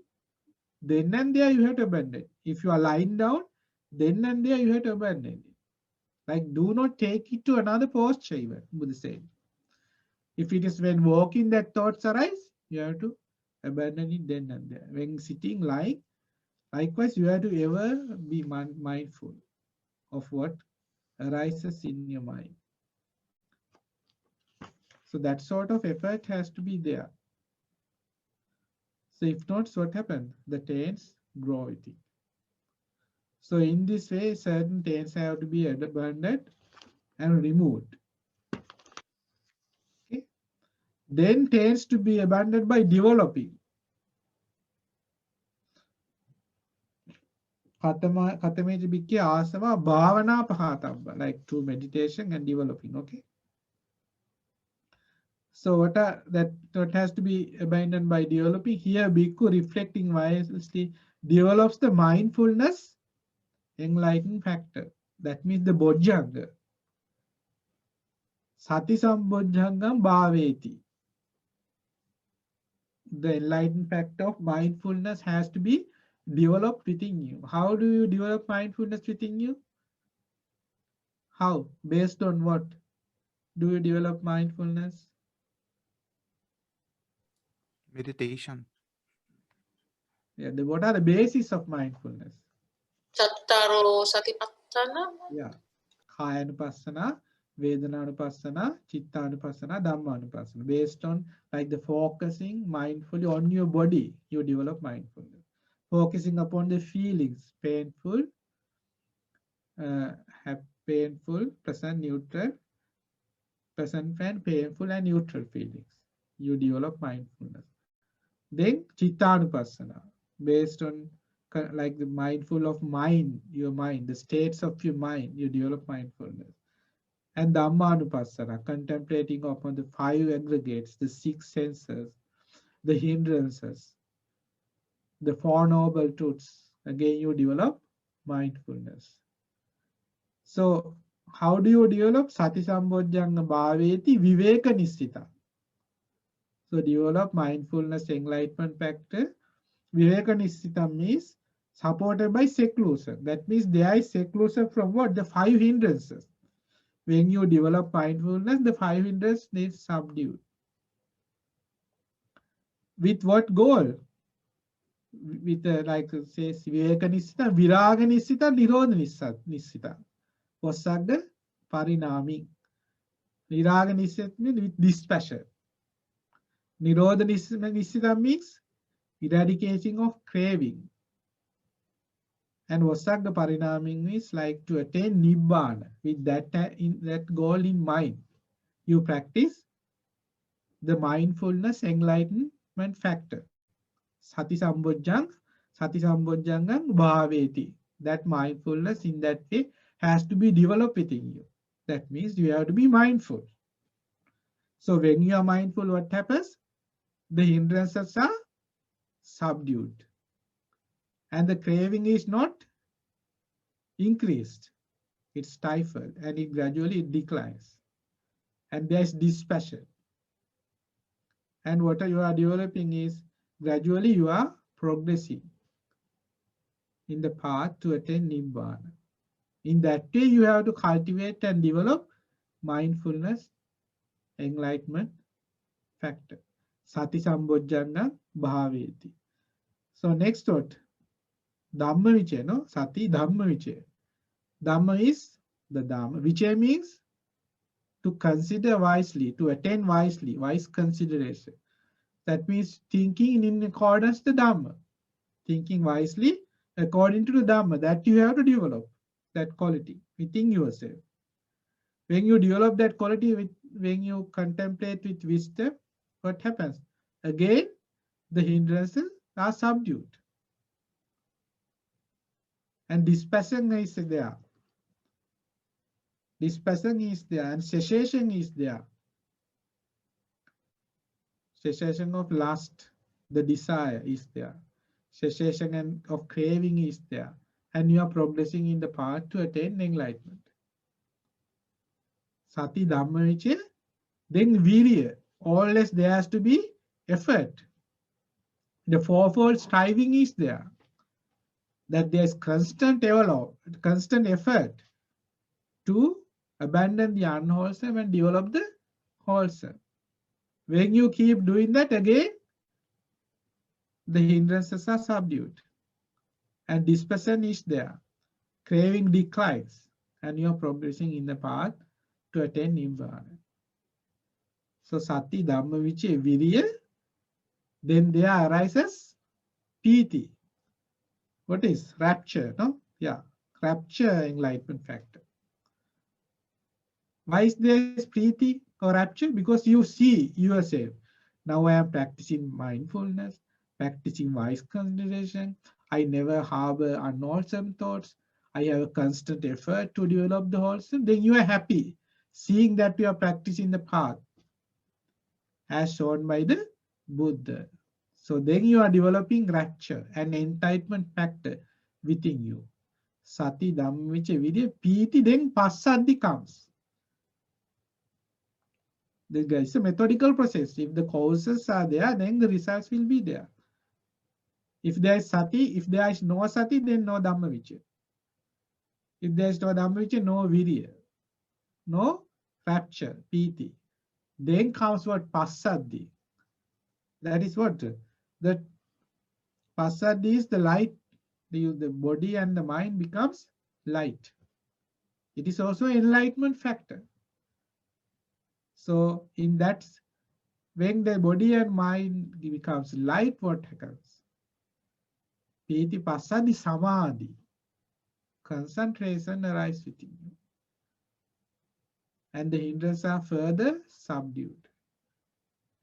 then and there you have to abandon it. If you are lying down, then and there you have to abandon it. Like, do not take it to another posture even, Buddha said. If it is when walking that thoughts arise, you have to abandon it then and there. When sitting, lying, likewise, you have to ever be mindful of what arises in your mind. So that sort of effort has to be there. So if not, what happens? The taints grow with it. So in this way, certain taints have to be abandoned and removed. Okay. Then taints to be abandoned by developing. Katameja bhikkhe asava bhavana pahatabba, like through meditation and developing. Okay. So what has to be abandoned by developing? Here, bhikkhu reflecting wisely develops the mindfulness enlightened factor. That means the bojjhanga. Sati sambojjhangam bhaveti. The enlightened factor of mindfulness has to be developed within you. How do you develop mindfulness within you? How? Based on what do you develop mindfulness? Meditation. Yeah, what are the basis of mindfulness? Cattaro Satipatthana. Yeah. Kayanupassana, Vedananupassana, Chittanupassana, Dhammanupassana. Based on like the focusing mindfully on your body, you develop mindfulness. Focusing upon the feelings, painful, painful, pleasant, neutral, pleasant and painful and neutral feelings. You develop mindfulness. Then Chittanupassana, based on like the mindful of mind, your mind, the states of your mind, you develop mindfulness. And Dhammanupassana, contemplating upon the 5 aggregates, the 6 senses, the hindrances, the 4 noble truths. Again, you develop mindfulness. So, how do you develop? Sati sambojjhanga bhaveti viveka nissita. So, develop mindfulness enlightenment factor. Viveka nissita means supported by seclusion. That means there is seclusion from what? The 5 hindrances. When you develop mindfulness, the 5 hindrances needs subdued. With what goal? With like says Viveka nissita, Viraga nissita, Nirodha nissita. Vasagga parinami. Viraga nissita means with dispassion. Nirodha nissita means eradicating of craving. And Vasagga parinami means like to attain Nibbana with that goal in mind. You practice the mindfulness enlightened enlightenment factor. Sati sambojjang bhaveti. That mindfulness in that way has to be developed within you. That means you have to be mindful. So when you are mindful, what happens? The hindrances are subdued. And the craving is not increased. It's stifled and it gradually declines. And there's dispassion. And what you are developing is gradually you are progressing in the path to attain Nibbana. In that way, you have to cultivate and develop mindfulness, enlightenment factor. Sati sambojjanga bhaveti. So next what? Dhamma vichaya, no? Sati dhamma vichaya. Dhamma is the Dhamma. Vichaya means to consider wisely, to attain wisely, wise consideration. That means thinking in accordance to the Dhamma. Thinking wisely according to the Dhamma. That you have to develop, that quality within yourself. When you develop that quality, when you contemplate with wisdom, what happens? Again, the hindrances are subdued. And dispassion is there. Dispassion is there and cessation is there. Cessation of lust, the desire is there. Cessation of craving is there. And you are progressing in the path to attain enlightenment. Sati dhamma vichaya, then virya. Always there has to be effort. The fourfold striving is there. That there is constant effort to abandon the unwholesome and develop the wholesome. When you keep doing that again, the hindrances are subdued. And dispassion is there. Craving declines. And you are progressing in the path to attain Nibbana. So sati dhamma vichaya virya. Then there arises piti. What is rapture? No? Yeah, rapture, enlightenment factor. Why is there priti or rapture? Because you see yourself. Now I am practicing mindfulness, practicing wise consideration. I never harbor unwholesome thoughts. I have a constant effort to develop the wholesome. Then you are happy, seeing that you are practicing the path as shown by the Buddha. So then you are developing rapture and enlightenment factor within you. Sati dhamma vichaya virya piti, then passaddhi comes. It's a methodical process. If the causes are there, then the results will be there. If there is sati, if there is no sati, then no dhamma vichaya. If there is no dhamma vichaya, no virya, no rapture, piti. Then comes what? Passaddhi. That is what? The passaddhi is the light. The body and the mind becomes light. It is also an enlightenment factor. So in that, when the body and mind becomes light, what happens? Piti passaddhi samadhi. Concentration arises within you. And the hindrances are further subdued.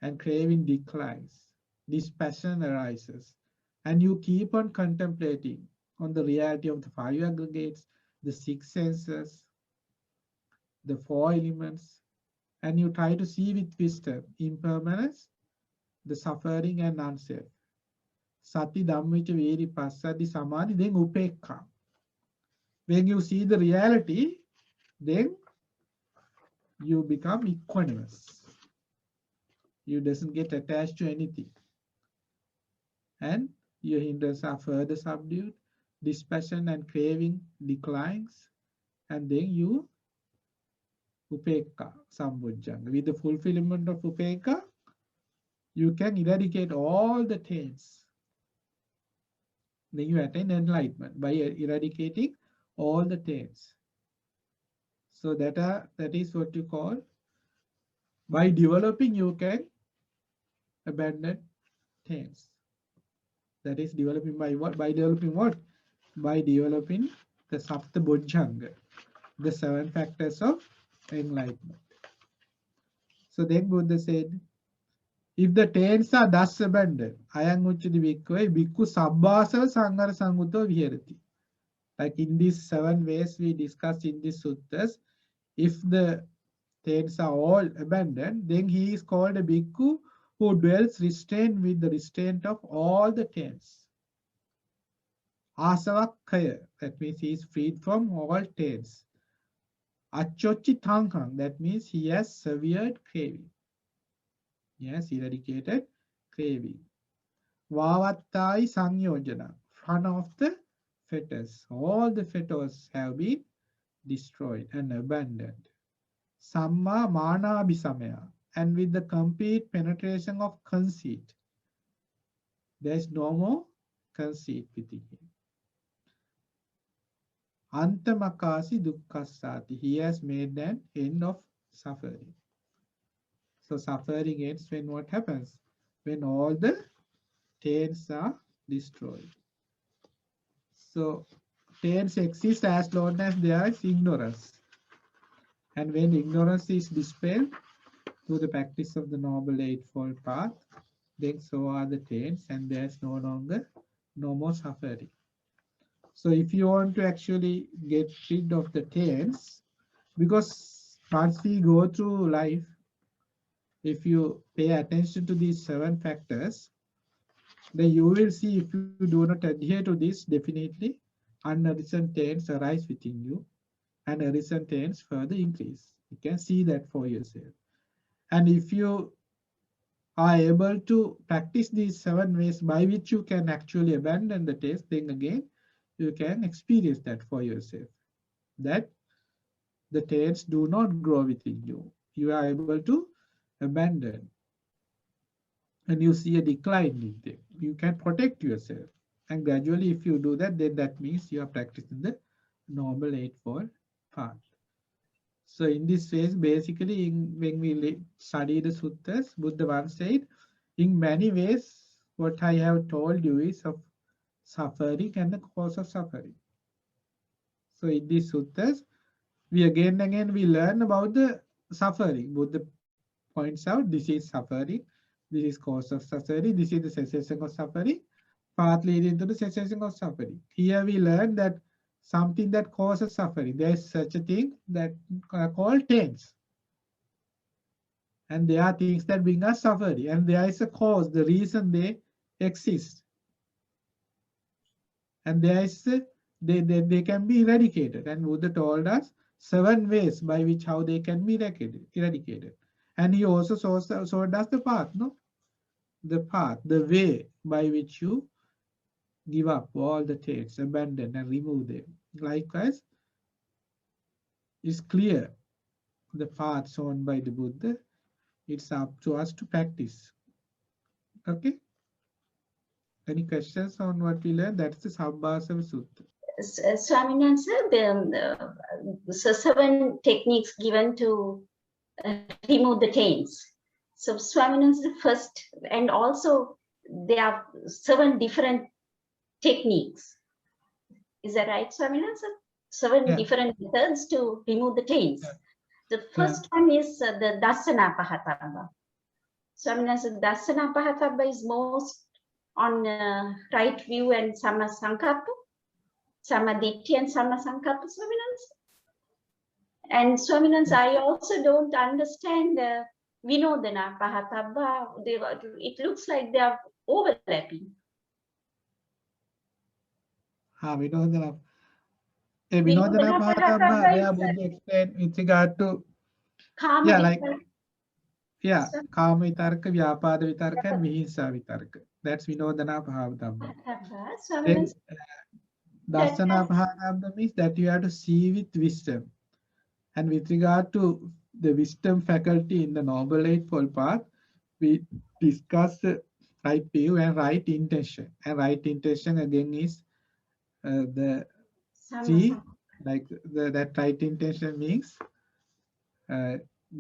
And craving declines. Dispassion arises. And you keep on contemplating on the reality of the five aggregates, the six senses, the four elements, and you try to see with wisdom impermanence, the suffering and unself. Sati dhamma vichaya virya passaddhi samadhi, then upekha. When you see the reality, then you become equanimous. You doesn't get attached to anything. And your hindrances are further subdued, dispassion and craving declines, and then you upekha sambojjhanga. With the fulfillment of upekha, you can eradicate all the taints. Then you attain enlightenment by eradicating all the taints. So that is what you call, by developing you can abandon taints. That is developing by what? By developing what? By developing the sapta bojjhanga, the 7 factors of enlightenment. So then Buddha said, If the taints are thus abandoned, ayang uchchati bhikkave bhikkhu sabbasava sanghara sanguto viharati. Like in these 7 ways we discussed in these suttas, if the taints are all abandoned, then he is called a bhikkhu who dwells restrained with the restraint of all the taints. Asavakkaya, that means he is freed from all taints. Acchochi tanghang, that means he has severed craving. He has eradicated craving. Vavattai sanyojana, front of the fetters. All the fetters have been destroyed and abandoned. Samma mana abhisamaya, and with the complete penetration of conceit. There is no more conceit within him. Antamakasi dukkhasati, he has made an end of suffering. So suffering ends when what happens? When all the taints are destroyed. So taints exist as long as there is ignorance. And when ignorance is dispelled through the practice of the Noble Eightfold Path, then so are the taints, and there is no more suffering. So if you want to actually get rid of the taints, because once we go through life, if you pay attention to these 7 factors, then you will see if you do not adhere to this, definitely unarisen taints arise within you, and arisen taints further increase. You can see that for yourself. And if you are able to practice these 7 ways by which you can actually abandon the taste, then again, you can experience that for yourself. That the taints do not grow within you. You are able to abandon. And you see a decline in them. You can protect yourself. And gradually, if you do that, then that means you are practicing the Noble Eightfold Path. So in this phase, basically, when we study the suttas, Buddha once said, in many ways, what I have told you is of suffering and the cause of suffering. So in these suttas, we again and again we learn about the suffering. Buddha points out this is suffering, this is cause of suffering, this is the cessation of suffering, path leading to the cessation of suffering. Here we learn that something that causes suffering. There is such a thing that are called taints. And there are things that bring us suffering. And there is a cause, the reason they exist. And there is they can be eradicated. And Buddha told us 7 ways by which how they can be eradicated. And he also showed us the path, no? The path, the way by which you give up all the taints, abandon and remove them. Likewise, it's clear the path shown by the Buddha. It's up to us to practice. Okay? Any questions on what we learned? That's the Sabbasava Sutta. Swaminathan, so 7 techniques given to remove the taints. So Swaminathan, the first, and also there are 7 different techniques. Is that right, Swaminathan? 7 different methods to remove the taints. Yeah. The first one is the Dasana Pahatabba. Swaminathan, Dasana Pahatabba is most on right view and Sama Sankappa, Samaditya and Sama Sankappa, Swaminathan. And Swaminathan, I also don't understand Vinodana Pahatabba. It looks like they are overlapping. Vinodana. Vinodana Pahatabba, where Buddha explained with regard to Kama Kama Vitarka, Vyapada Vitarka, and Vihimsa Vitarka. That's Vinodana Pahatabba. Then Dasana Pahatabba means that you have to see with wisdom. And with regard to the wisdom faculty in the Noble Eightfold Path, we discuss right view and right intention. And right intention again is the 3, like that right intention means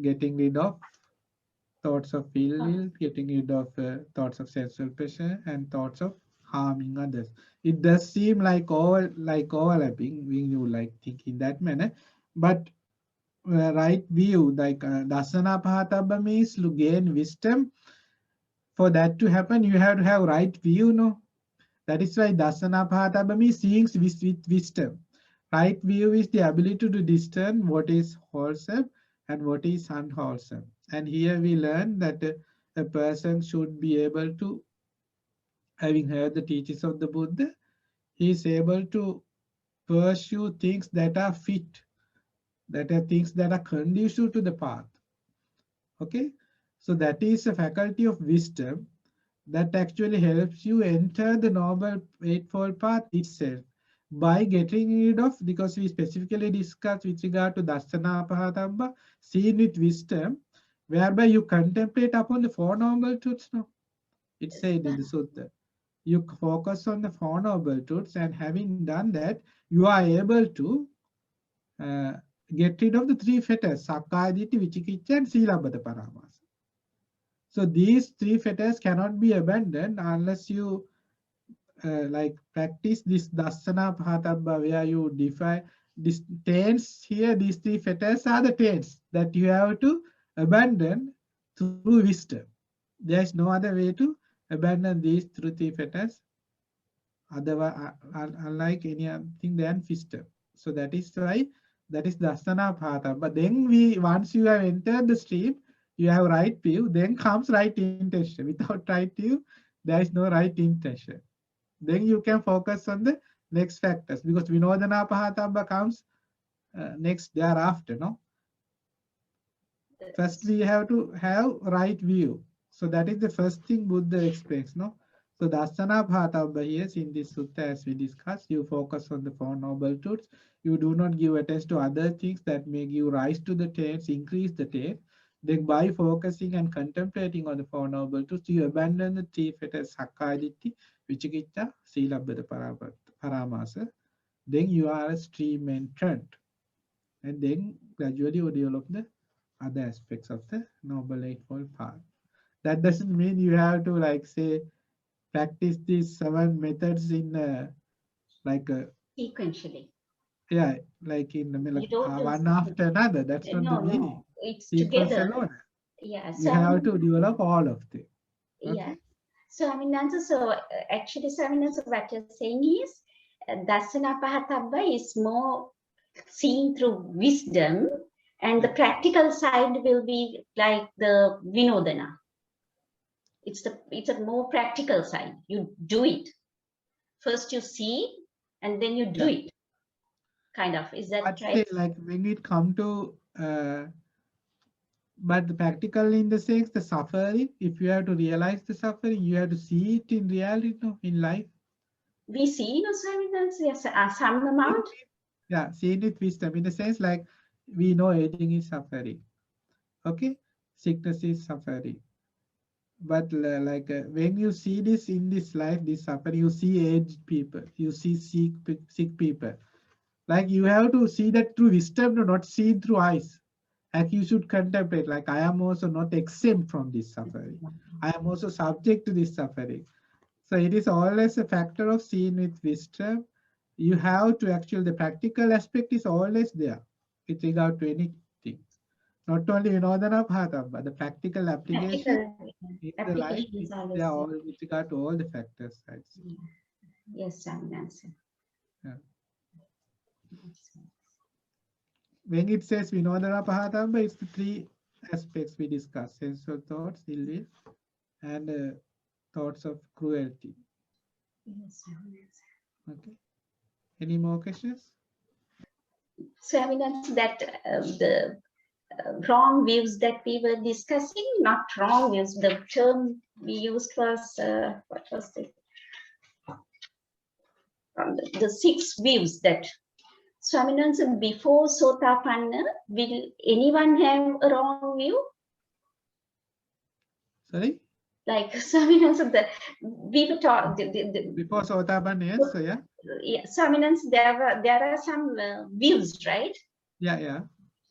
getting rid of thoughts of ill, getting rid of thoughts of sensual pleasure and thoughts of harming others. It does seem like overlapping when you like think in that manner, but right view, like Dasana Pahatabba means to gain wisdom for that to happen, you have to have right view, no? That is why Dasana Pahataba means seeing with wisdom. Right view is the ability to discern what is wholesome and what is unwholesome. And here we learn that a person should be able to, having heard the teachings of the Buddha, he is able to pursue things that are fit, that are things that are conducive to the path. Okay, so that is a faculty of wisdom that actually helps you enter the Noble Eightfold Path itself by getting rid of, because we specifically discussed with regard to Dasana Pahatamba, seen with wisdom, whereby you contemplate upon the Four Noble Truths. No? It said in the Sutta. You focus on the Four Noble Truths, and having done that, you are able to get rid of the three fetters, Sakkaya Ditthi, Vicikicca, and Silabbata Paramasa. So these three fetters cannot be abandoned unless you like practice this Dasana Pahatamba, where you define these taints here. These three fetters are the taints that you have to abandon through wisdom. There is no other way to abandon these three fetters, otherwise, unlike anything than wisdom. So that is why that is Dasana Pahatamba. But then once you have entered the stream, you have right view, then comes right intention. Without right view, there is no right intention. Then you can focus on the next factors, because Vinodana Pahatamba comes next thereafter. No, first we have to have right view. So that is the first thing Buddha explains. No, so Dasana Pahatamba here in this sutta, as we discussed, you focus on the Four Noble Truths. You do not give attention to other things that may give rise to the taints, increase the taint. Then by focusing and contemplating on the Four Noble Truths, you abandon the three fetters, Sakkaya Ditthi, Vicikicca, Silabbata Paramasa. Then you are a stream entrant. And then gradually you develop the other aspects of the Noble Eightfold Path. That doesn't mean you have to, like, say, practice these 7 methods in Sequentially. Yeah, like in the middle, one after another. That's not the meaning. No, it's Sequence together. alone. Yeah, You have to develop all of them. Okay? Yeah. So I mean, actually, so I mean, what you're saying is Dasana Pahatamba is more seen through wisdom, and the practical side will be like the Vinodana. It's a more practical side. You do it. First you see, and then you do it. Kind of. Is that But right? say, like when it come to but the practical in the sense, the suffering, if you have to realize the suffering, you have to see it in reality, no, in life. We see, yes, some amount. Yeah, see it with wisdom, in the sense like we know aging is suffering. Okay, sickness is suffering. But when you see this in this life, this suffering, you see aged people, you see sick people. Like you have to see that through wisdom, not see it through eyes. Like you should contemplate, like I am also not exempt from this suffering. I am also subject to this suffering. So it is always a factor of seeing with wisdom. You have to actually, the practical aspect is always there with regard to anything. Not only Vinodana Bhata, but the practical application in the life is there all with regard to all the factors. Yes, I'm answer. Yeah. When it says Vinodana Pahatamba, it's the 3 aspects we discussed: sensual thoughts, ill will, and thoughts of cruelty. Yes, okay. Any more questions? So I mean, that the wrong views that we were discussing, not wrong views, the term we used was, what was it? The 6 views that, so I mean, before Sotapanna, will anyone have a wrong view? Sorry? Like, so I mean, we were talking, before Sotapanna, yes, so yeah. Yeah, so I mean, there are some views, right? Yeah.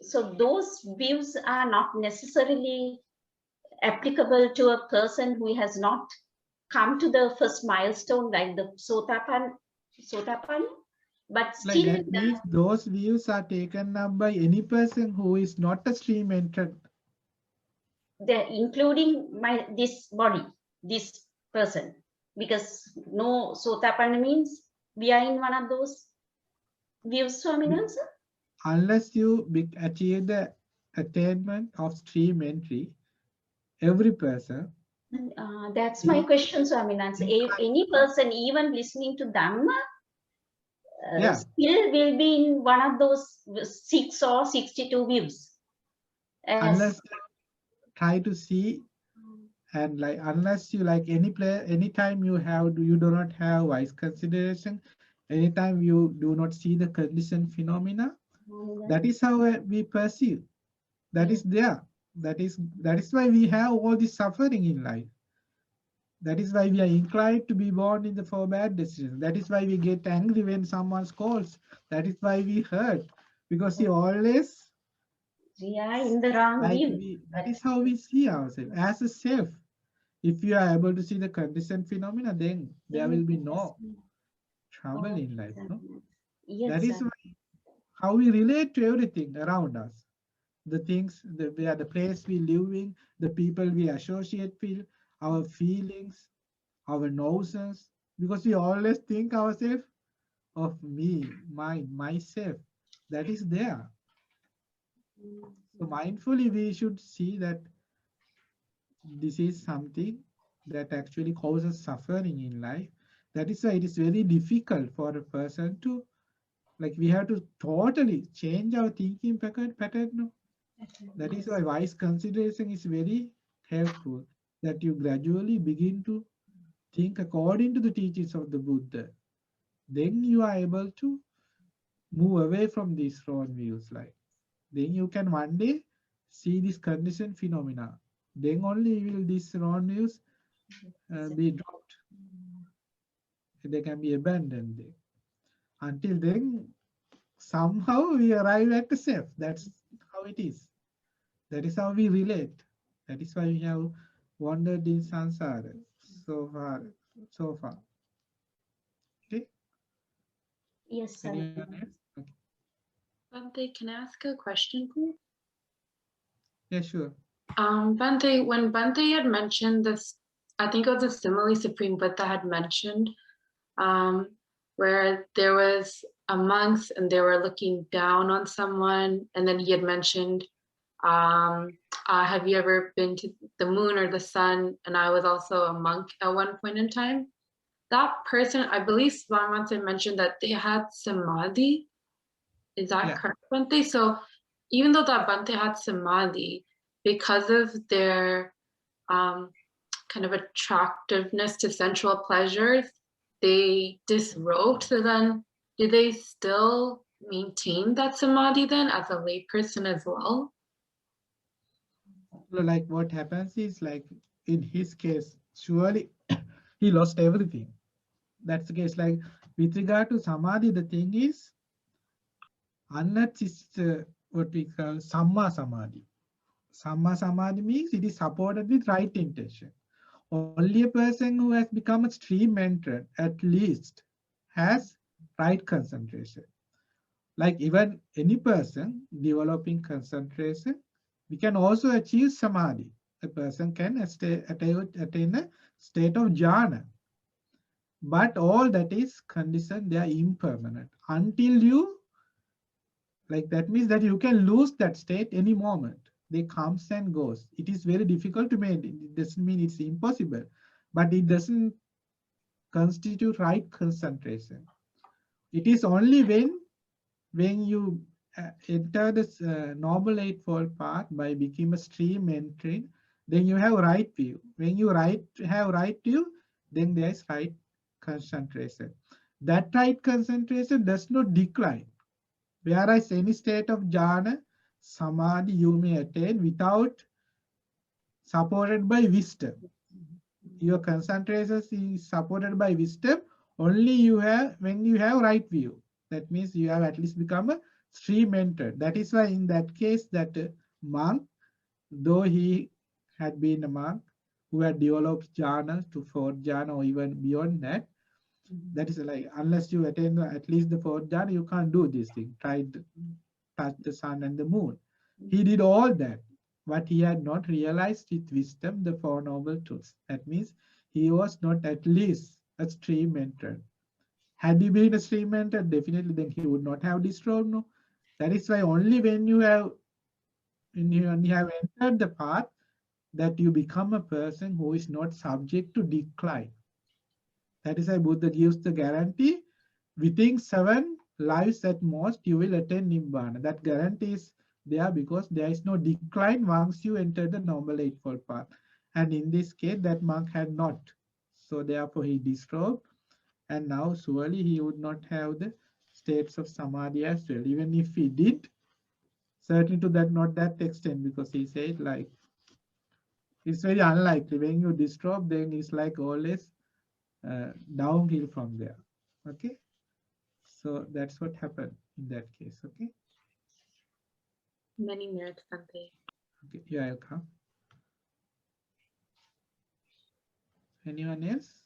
So those views are not necessarily applicable to a person who has not come to the first milestone, like the Sotapanna, but still. Like that means those views are taken up by any person who is not a stream entrant. They're including this body. this person, because no Sotapanna means we are in one of those views, Swaminathan. Unless you achieve the attainment of stream entry, every person. That's my question, Swaminathan. Any person even listening to Dhamma still will be in one of those 6 or 62 views. Unless you try to see, and like unless you like anytime you do not have wise consideration, anytime you do not see the conditioned phenomena, that is how we perceive. That is there. That is why we have all this suffering in life. That is why we are inclined to be born in the 4 bad decisions. That is why we get angry when someone calls. That is why we hurt, because we always in the wrong view. That is how we see ourselves as a self. If you are able to see the conditioned phenomena, then there will be no trouble in life. No? That is why how we relate to everything around us. The things, the place we live in, the people we associate with, our feelings, our notions, because we always think ourselves of me, myself. That is there. So mindfully, we should see that this is something that actually causes suffering in life. That is why it is very difficult for a person to, like, we have to totally change our thinking pattern. No? That is why wise consideration is very helpful, that you gradually begin to think according to the teachings of the Buddha. Then you are able to move away from these wrong views. Like, then you can one day see this conditioned phenomena. Then only will these wrong views be dropped. They can be abandoned. Until then, somehow we arrive at the self. That's how it is. That is how we relate. That is why we have wandered in samsara so far. Okay? Yes, sir. Okay. Bhante, can I ask a question, please? Yeah, sure. Bhante, when Bhante had mentioned this, I think it was a simile Supreme Buddha had mentioned, where there was a monks and they were looking down on someone, and then he had mentioned, have you ever been to the moon or the sun? And I was also a monk at one point in time. That person, I believe Swamante mentioned that they had samadhi. Is that correct, Bhante? So even though that Bhante had samadhi, because of their kind of attractiveness to sensual pleasures, they disrobed. So then, do they still maintain that samadhi then as a layperson as well? Like what happens is, like in his case, surely he lost everything. That's the case. Like with regard to samadhi, the thing is, unless it's what we call samma samadhi. Samma samadhi means it is supported with right intention. Only a person who has become a stream entered at least has right concentration. Like even any person developing concentration, we can also achieve samadhi. A person can attain a state of jhana. But all that is conditioned, they are impermanent. Until you, like that means that you can lose that state any moment. They comes and goes. It is very difficult to maintain. It doesn't mean it's impossible, but it doesn't constitute right concentration. It is only when you enter this Noble Eightfold Path by becoming a stream entering, then you have right view. When you have right view, then there is right concentration. That right concentration does not decline. Whereas any state of jhana, samadhi you may attain without supported by wisdom. Your concentration is supported by wisdom only you have when you have right view. That means you have at least become a stream entered. That is why in that case that monk, though he had been a monk who had developed jhana to 4th jhana or even beyond that, that is like unless you attain at least the 4th jhana, you can't do this thing. Try to touch the sun and the moon. He did all that, but he had not realized with wisdom the 4 noble truths. That means he was not at least a stream entered. Had he been a stream entered, definitely then he would not have disrobed. No, that is why only when you have entered the path that you become a person who is not subject to decline. That is why Buddha gives the guarantee within 7 lives at most you will attain Nibbana. That guarantee is there because there is no decline once you enter the Noble Eightfold Path. And in this case, that monk had not. So therefore he disrobed, and now surely he would not have the states of Samadhi as well. Even if he did, certainly to that not that extent, because he said like, it's very unlikely. When you disrobe, then it's like always downhill from there. Okay, so that's what happened in that case. Okay, Many merits, Bhante. okay, you're welcome. Anyone else?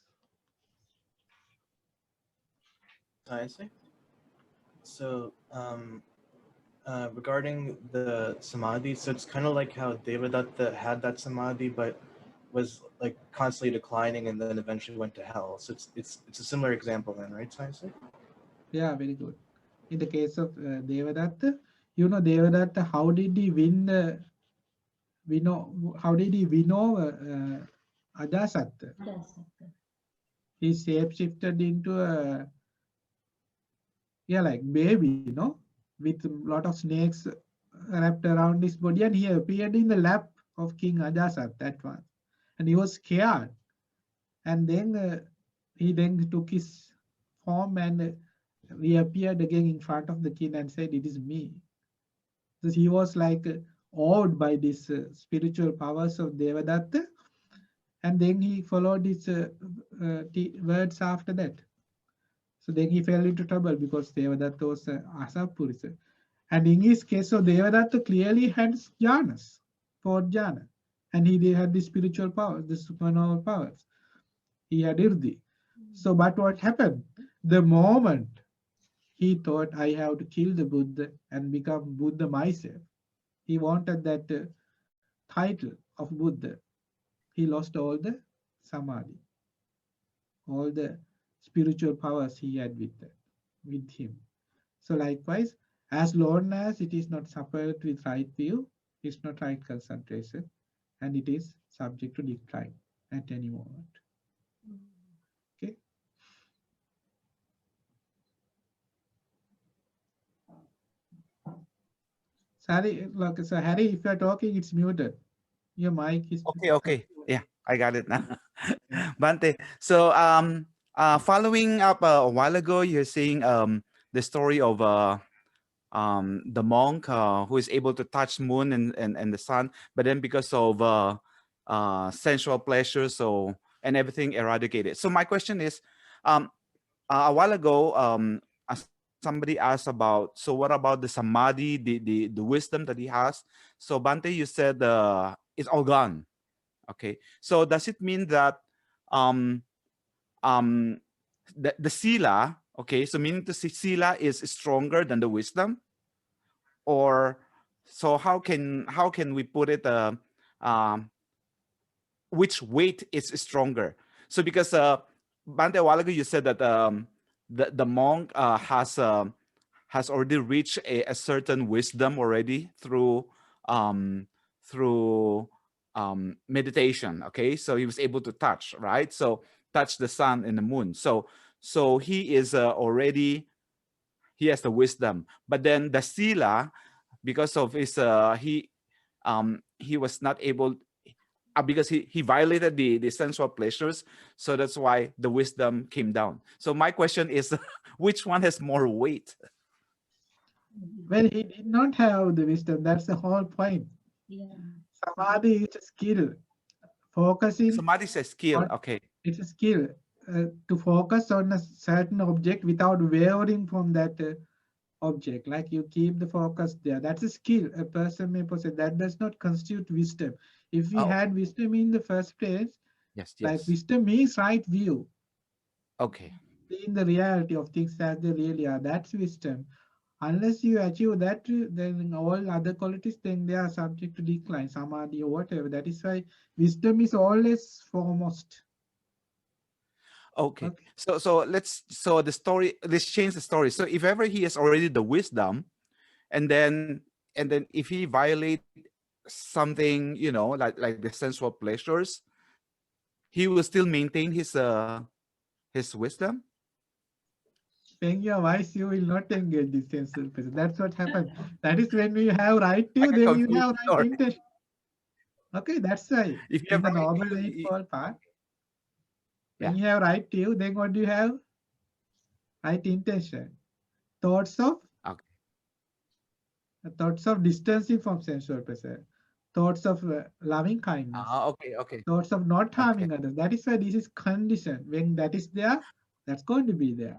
I see. So, regarding the samadhi, so it's kind of like how Devadatta had that samadhi, but was like constantly declining and then eventually went to hell. So it's a similar example then, right, Science? Yeah, very good. In the case of Devadatta, you know Devadatta, how did he win the how did he win over Ajasatta? He shape-shifted into a like baby, you know, with a lot of snakes wrapped around his body, and he appeared in the lap of King Ajasat that one, and he was scared, and then he then took his form and reappeared again in front of the king and said, "It is me." So he was like awed by this spiritual powers of Devadatta, and then he followed his words after that. So then he fell into trouble because Devadatta was Asapurisa. And in his case, so Devadatta clearly had jhanas, 4 jhana. And he had the spiritual powers, the supernal powers. He had irdhi. So, but what happened? The moment he thought, I have to kill the Buddha and become Buddha myself, he wanted that title of Buddha. He lost all the samadhi, all the spiritual powers he had with him. So likewise, as long as it is not supported with right view, it's not right concentration, and it is subject to decline at any moment. Okay. Sorry, look, so Harry, if you're talking, it's muted. Your mic is Okay. Yeah, I got it now. Bante, so following up a while ago, you're saying the story of the monk who is able to touch moon and the sun, but then because of sensual pleasure, so and everything eradicated. So my question is, a while ago, somebody asked about, so what about the samadhi, the wisdom that he has? So Bante, you said it's all gone. Okay, so does it mean that the sila, okay, so meaning to say sila is stronger than the wisdom, or so how can we put it which weight is stronger? So because Bante, a while ago you said that the monk has already reached a certain wisdom already through meditation. Okay, so he was able to touch, right? So touch the sun and the moon. So he is already, he has the wisdom. But then the sila, because of his he was not able, because he violated the sensual pleasures, so that's why the wisdom came down. So my question is, which one has more weight? Well, he did not have the wisdom. That's the whole point. Yeah. Samadhi is a skill. Focusing. Samadhi is a skill. Okay. It's a skill to focus on a certain object without wavering from that object. Like you keep the focus there. That's a skill a person may possess. That does not constitute wisdom. If we had wisdom in the first place, like wisdom means right view. Okay. Seeing the reality of things as they really are. That's wisdom. Unless you achieve that, then all other qualities, then they are subject to decline, samadhi or whatever. That is why wisdom is always foremost. Okay. So the story, let's change the story. So if ever he has already the wisdom, and then if he violate something, you know, like the sensual pleasures, he will still maintain his wisdom. When you are wise, you will not engage this sensual pleasure. That's what happens. That is when you have right to, I get then you confused, have right sorry. intention. Okay, that's why If you in have the right, noble eightfold path, when you have right to, then what do you have? Right intention. Thoughts of distancing from sensual pleasure. Thoughts of loving kindness. Okay. Thoughts of not harming others. That is why this is conditioned. When that is there, that's going to be there.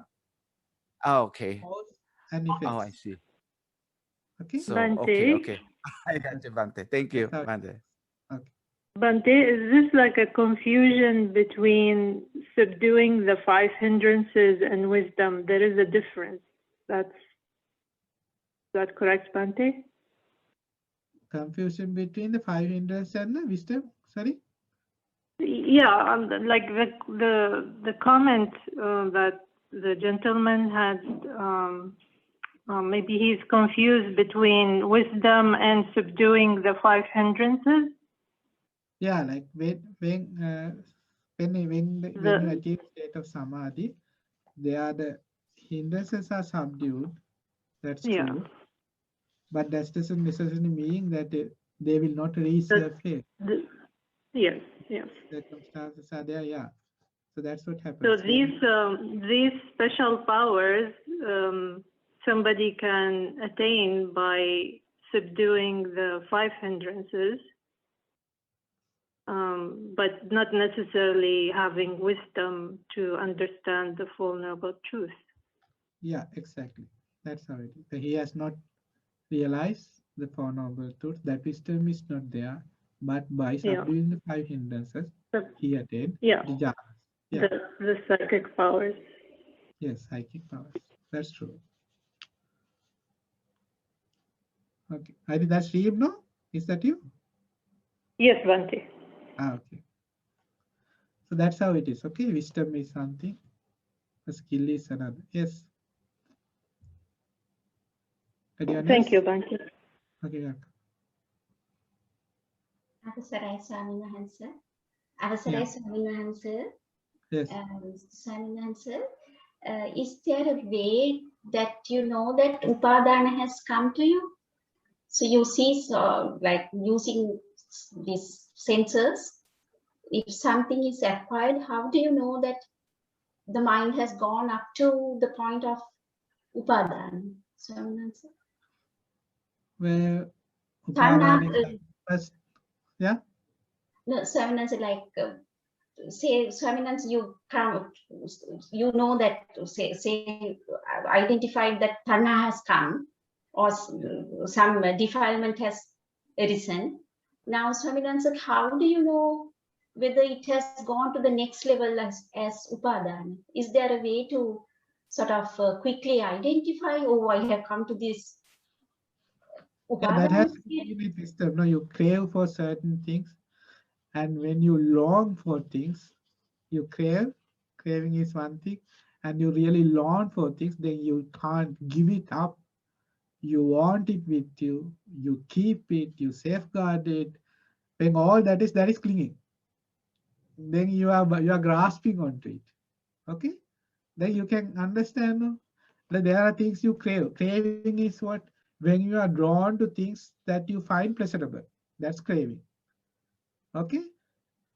Okay. Cause and effects. Oh, I see. Okay. So Bhante. okay. I got you, Bhante. Thank you, Bhante. Okay. Bhante, is this like a confusion between subduing the 5 hindrances and wisdom? There is a difference. Is that correct, Bhante? Confusion between the 5 hindrances and the wisdom. Sorry. Yeah, like the comment that the gentleman had. Maybe he's confused between wisdom and subduing the 5 hindrances. Yeah, like when you achieve state of samadhi, the hindrances are subdued. That's true. But that doesn't necessarily mean that they will not resurface. Yes. Circumstances are there, yeah. So that's what happens. So these special powers somebody can attain by subduing the 5 hindrances, but not necessarily having wisdom to understand the Four Noble Truths. Yeah, exactly. That's how it is. So he has not realized the Four Noble Truths. That wisdom is not there. But by subduing the 5 hindrances, he attained the jhanas. Yeah. The psychic powers. Yes, psychic powers. That's true. Okay. I think that's Reeb, no? Is that you? Yes, Bhante. Okay. So that's how it is. Okay. Wisdom is something. A skill is another. Yes. Thank you, Bhante. Okay. අවසරයි ස්වාමීන් වහන්සේ. අවසරයි ස්වාමීන් වහන්සේ. Yes. Swami Nansa, is there a way that you know that upadana has come to you? So you see, like using these senses, if something is acquired, how do you know that the mind has gone up to the point of upadana? Swami Nansa. Where upadana first, yeah? No, Swami Nansa, like say Swami Nansa, you know that say identified that tanha has come or some defilement has arisen. Now Swami Nansa, how do you know whether it has gone to the next level as upadana? Is there a way to sort of quickly identify, oh, I have come to this upadana? Yeah, that has to do with wisdom. No, you crave for certain things. And when you long for things, you crave. Craving is one thing. And you really long for things, then you can't give it up. You want it with you. You keep it. You safeguard it. When all that is clinging. Then you are grasping onto it. Okay? Then you can understand that there are things you crave. Craving is what? When you are drawn to things that you find pleasurable. That's craving. Okay?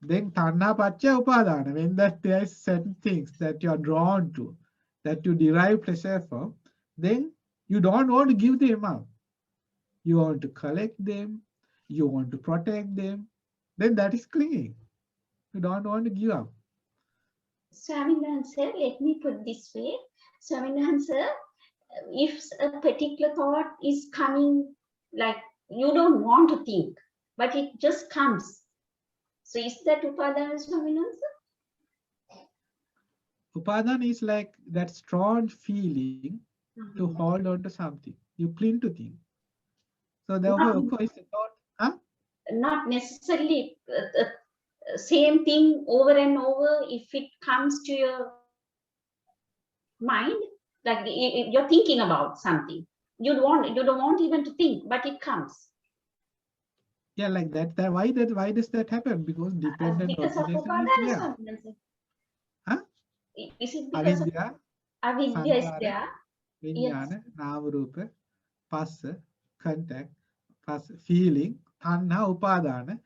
Then tanha paccaya upadana, when that there is certain things that you are drawn to, that you derive pleasure from, then you don't want to give them up. You want to collect them, you want to protect them, then that is clinging. You don't want to give up. Swami Nansa, let me put this way. Swami Nansa, if a particular thought is coming, like you don't want to think, but it just comes. So is that upadana, Swami Nansa? Upadana is like that strong feeling to hold on to something. You cling to things. So therefore, of course, it's not, not necessarily same thing over and over, if it comes to your mind, like you're thinking about something, you don't want even to think, but it comes. Yeah, like that. Why does that happen? Because dependent Because of origination is there. upadana. Huh? Is it because of Avidya, avidya is Sankara, there? Yes. Vijnana, Namarupa, Passa, contact, feeling, Tanha, Upadana.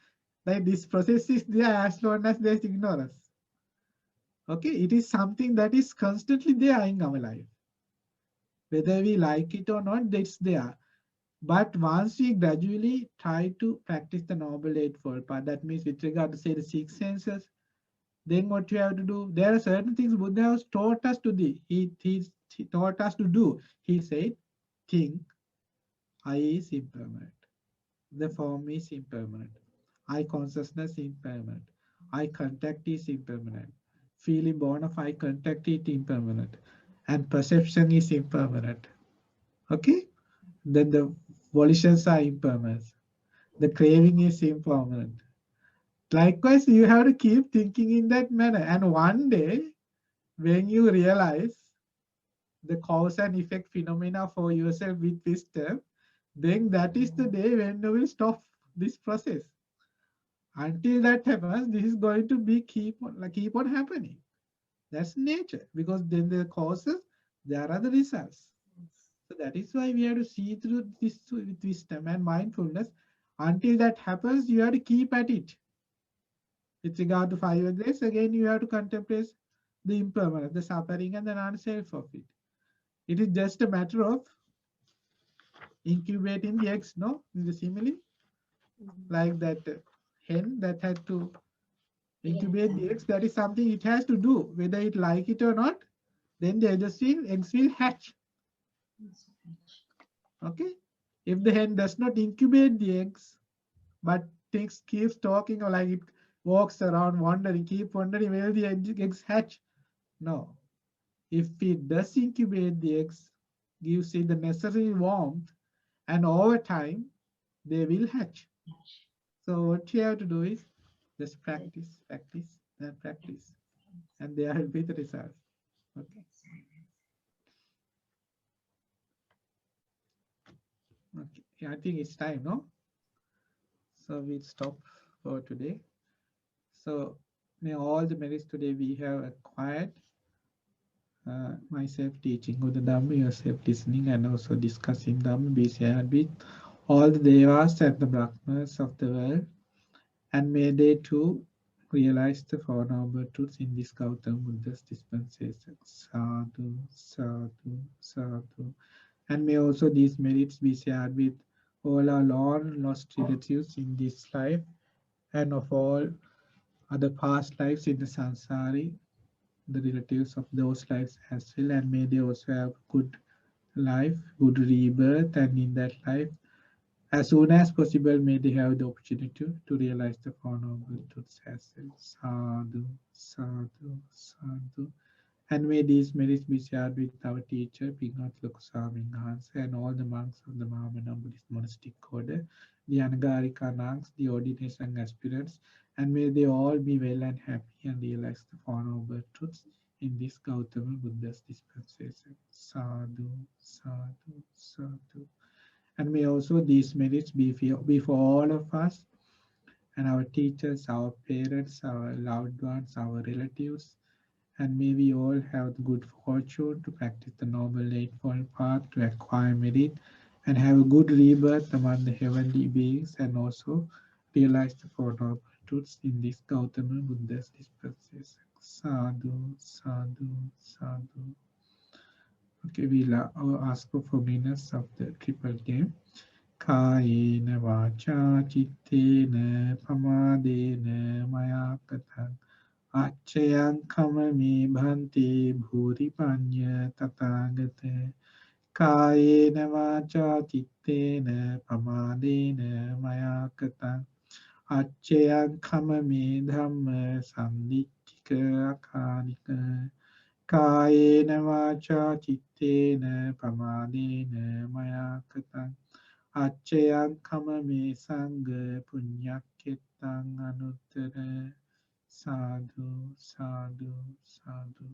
Like this process is there as long as there's ignorance. Okay, it is something that is constantly there in our life. Whether we like it or not, it's there. But once we gradually try to practice the Noble Eightfold Path, that means with regard to say the six senses, then what you have to do, there are certain things Buddha has taught us to do. He taught us to do. He said, think, I is impermanent. The form is impermanent. I consciousness is impermanent. I contact is impermanent. Feeling born of I contact is impermanent. And perception is impermanent. Okay? Then the volitions are impermanent. The craving is impermanent. Likewise, you have to keep thinking in that manner. And one day, when you realize the cause and effect phenomena for yourself with wisdom, then that is the day when you will stop this process. Until that happens, this is going to be keep on happening. That's nature, because then the causes, there are the results. So that is why we have to see through this with wisdom and mindfulness. Until that happens, you have to keep at it. With regard to five aggregates, again you have to contemplate the impermanence, the suffering, and the non-self of it. It is just a matter of incubating the eggs, no? In the simile, like that hen that had to incubate the eggs, that is something it has to do, whether it like it or not, then the eggs will hatch. Okay? If the hen does not incubate the eggs, but keeps talking, or like it walks around wondering, keep wondering where the eggs hatch. No. If it does incubate the eggs, gives it the necessary warmth, and over time, they will hatch. So what you have to do is just practice, practice, and practice. And there will be the results. Okay. Okay. Yeah, I think it's time, no? So we'll stop for today. So may all the merits today we have acquired, myself teaching the Dhamma, yourself listening, and also discussing Dhamma, be shared with all the Devas and the Brahmas of the world, and may they too realize the Four Noble Truths in this Gautama Buddha's dispensation. Sadhu, sadhu, sadhu. And may also these merits be shared with all our long lost relatives in this life, and of all other past lives in the samsari, the relatives of those lives as well, and may they also have good life, good rebirth, and in that life, as soon as possible, may they have the opportunity to realize the Four Noble Truths as well. Sadhu, sadhu, sadhu. And may these merits be shared with our teacher, Pingat Lokuswamin Hans, and all the monks of the Mahamana Buddhist monastic order, the Anagarika monks, the ordination aspirants, and may they all be well and happy and realize the Four Noble Truths in this Gautama Buddha's dispensation. Sadhu, sadhu, sadhu. And may also these merits be for all of us and our teachers, our parents, our loved ones, our relatives, and may we all have the good fortune to practice the Noble Eightfold Path, to acquire merit, and have a good rebirth among the heavenly beings, and also realize the Four Noble Truths in this Gautama Buddha's dispensation. Sadhu, sadhu, sadhu. Okay, we'll ask for forgiveness of the triple game. Kayena vacha chittena pamadena maya katang Achayang kamami bhanti bhuri panya tathagate Kayena vacha chittena pamadena maya katang Achayang kamami dhamma sandittika akanika Kayena vacha chittena pamadena maya katang Achayang kamami sangha punyaketang anuttara Sadhu, sadhu, sadhu.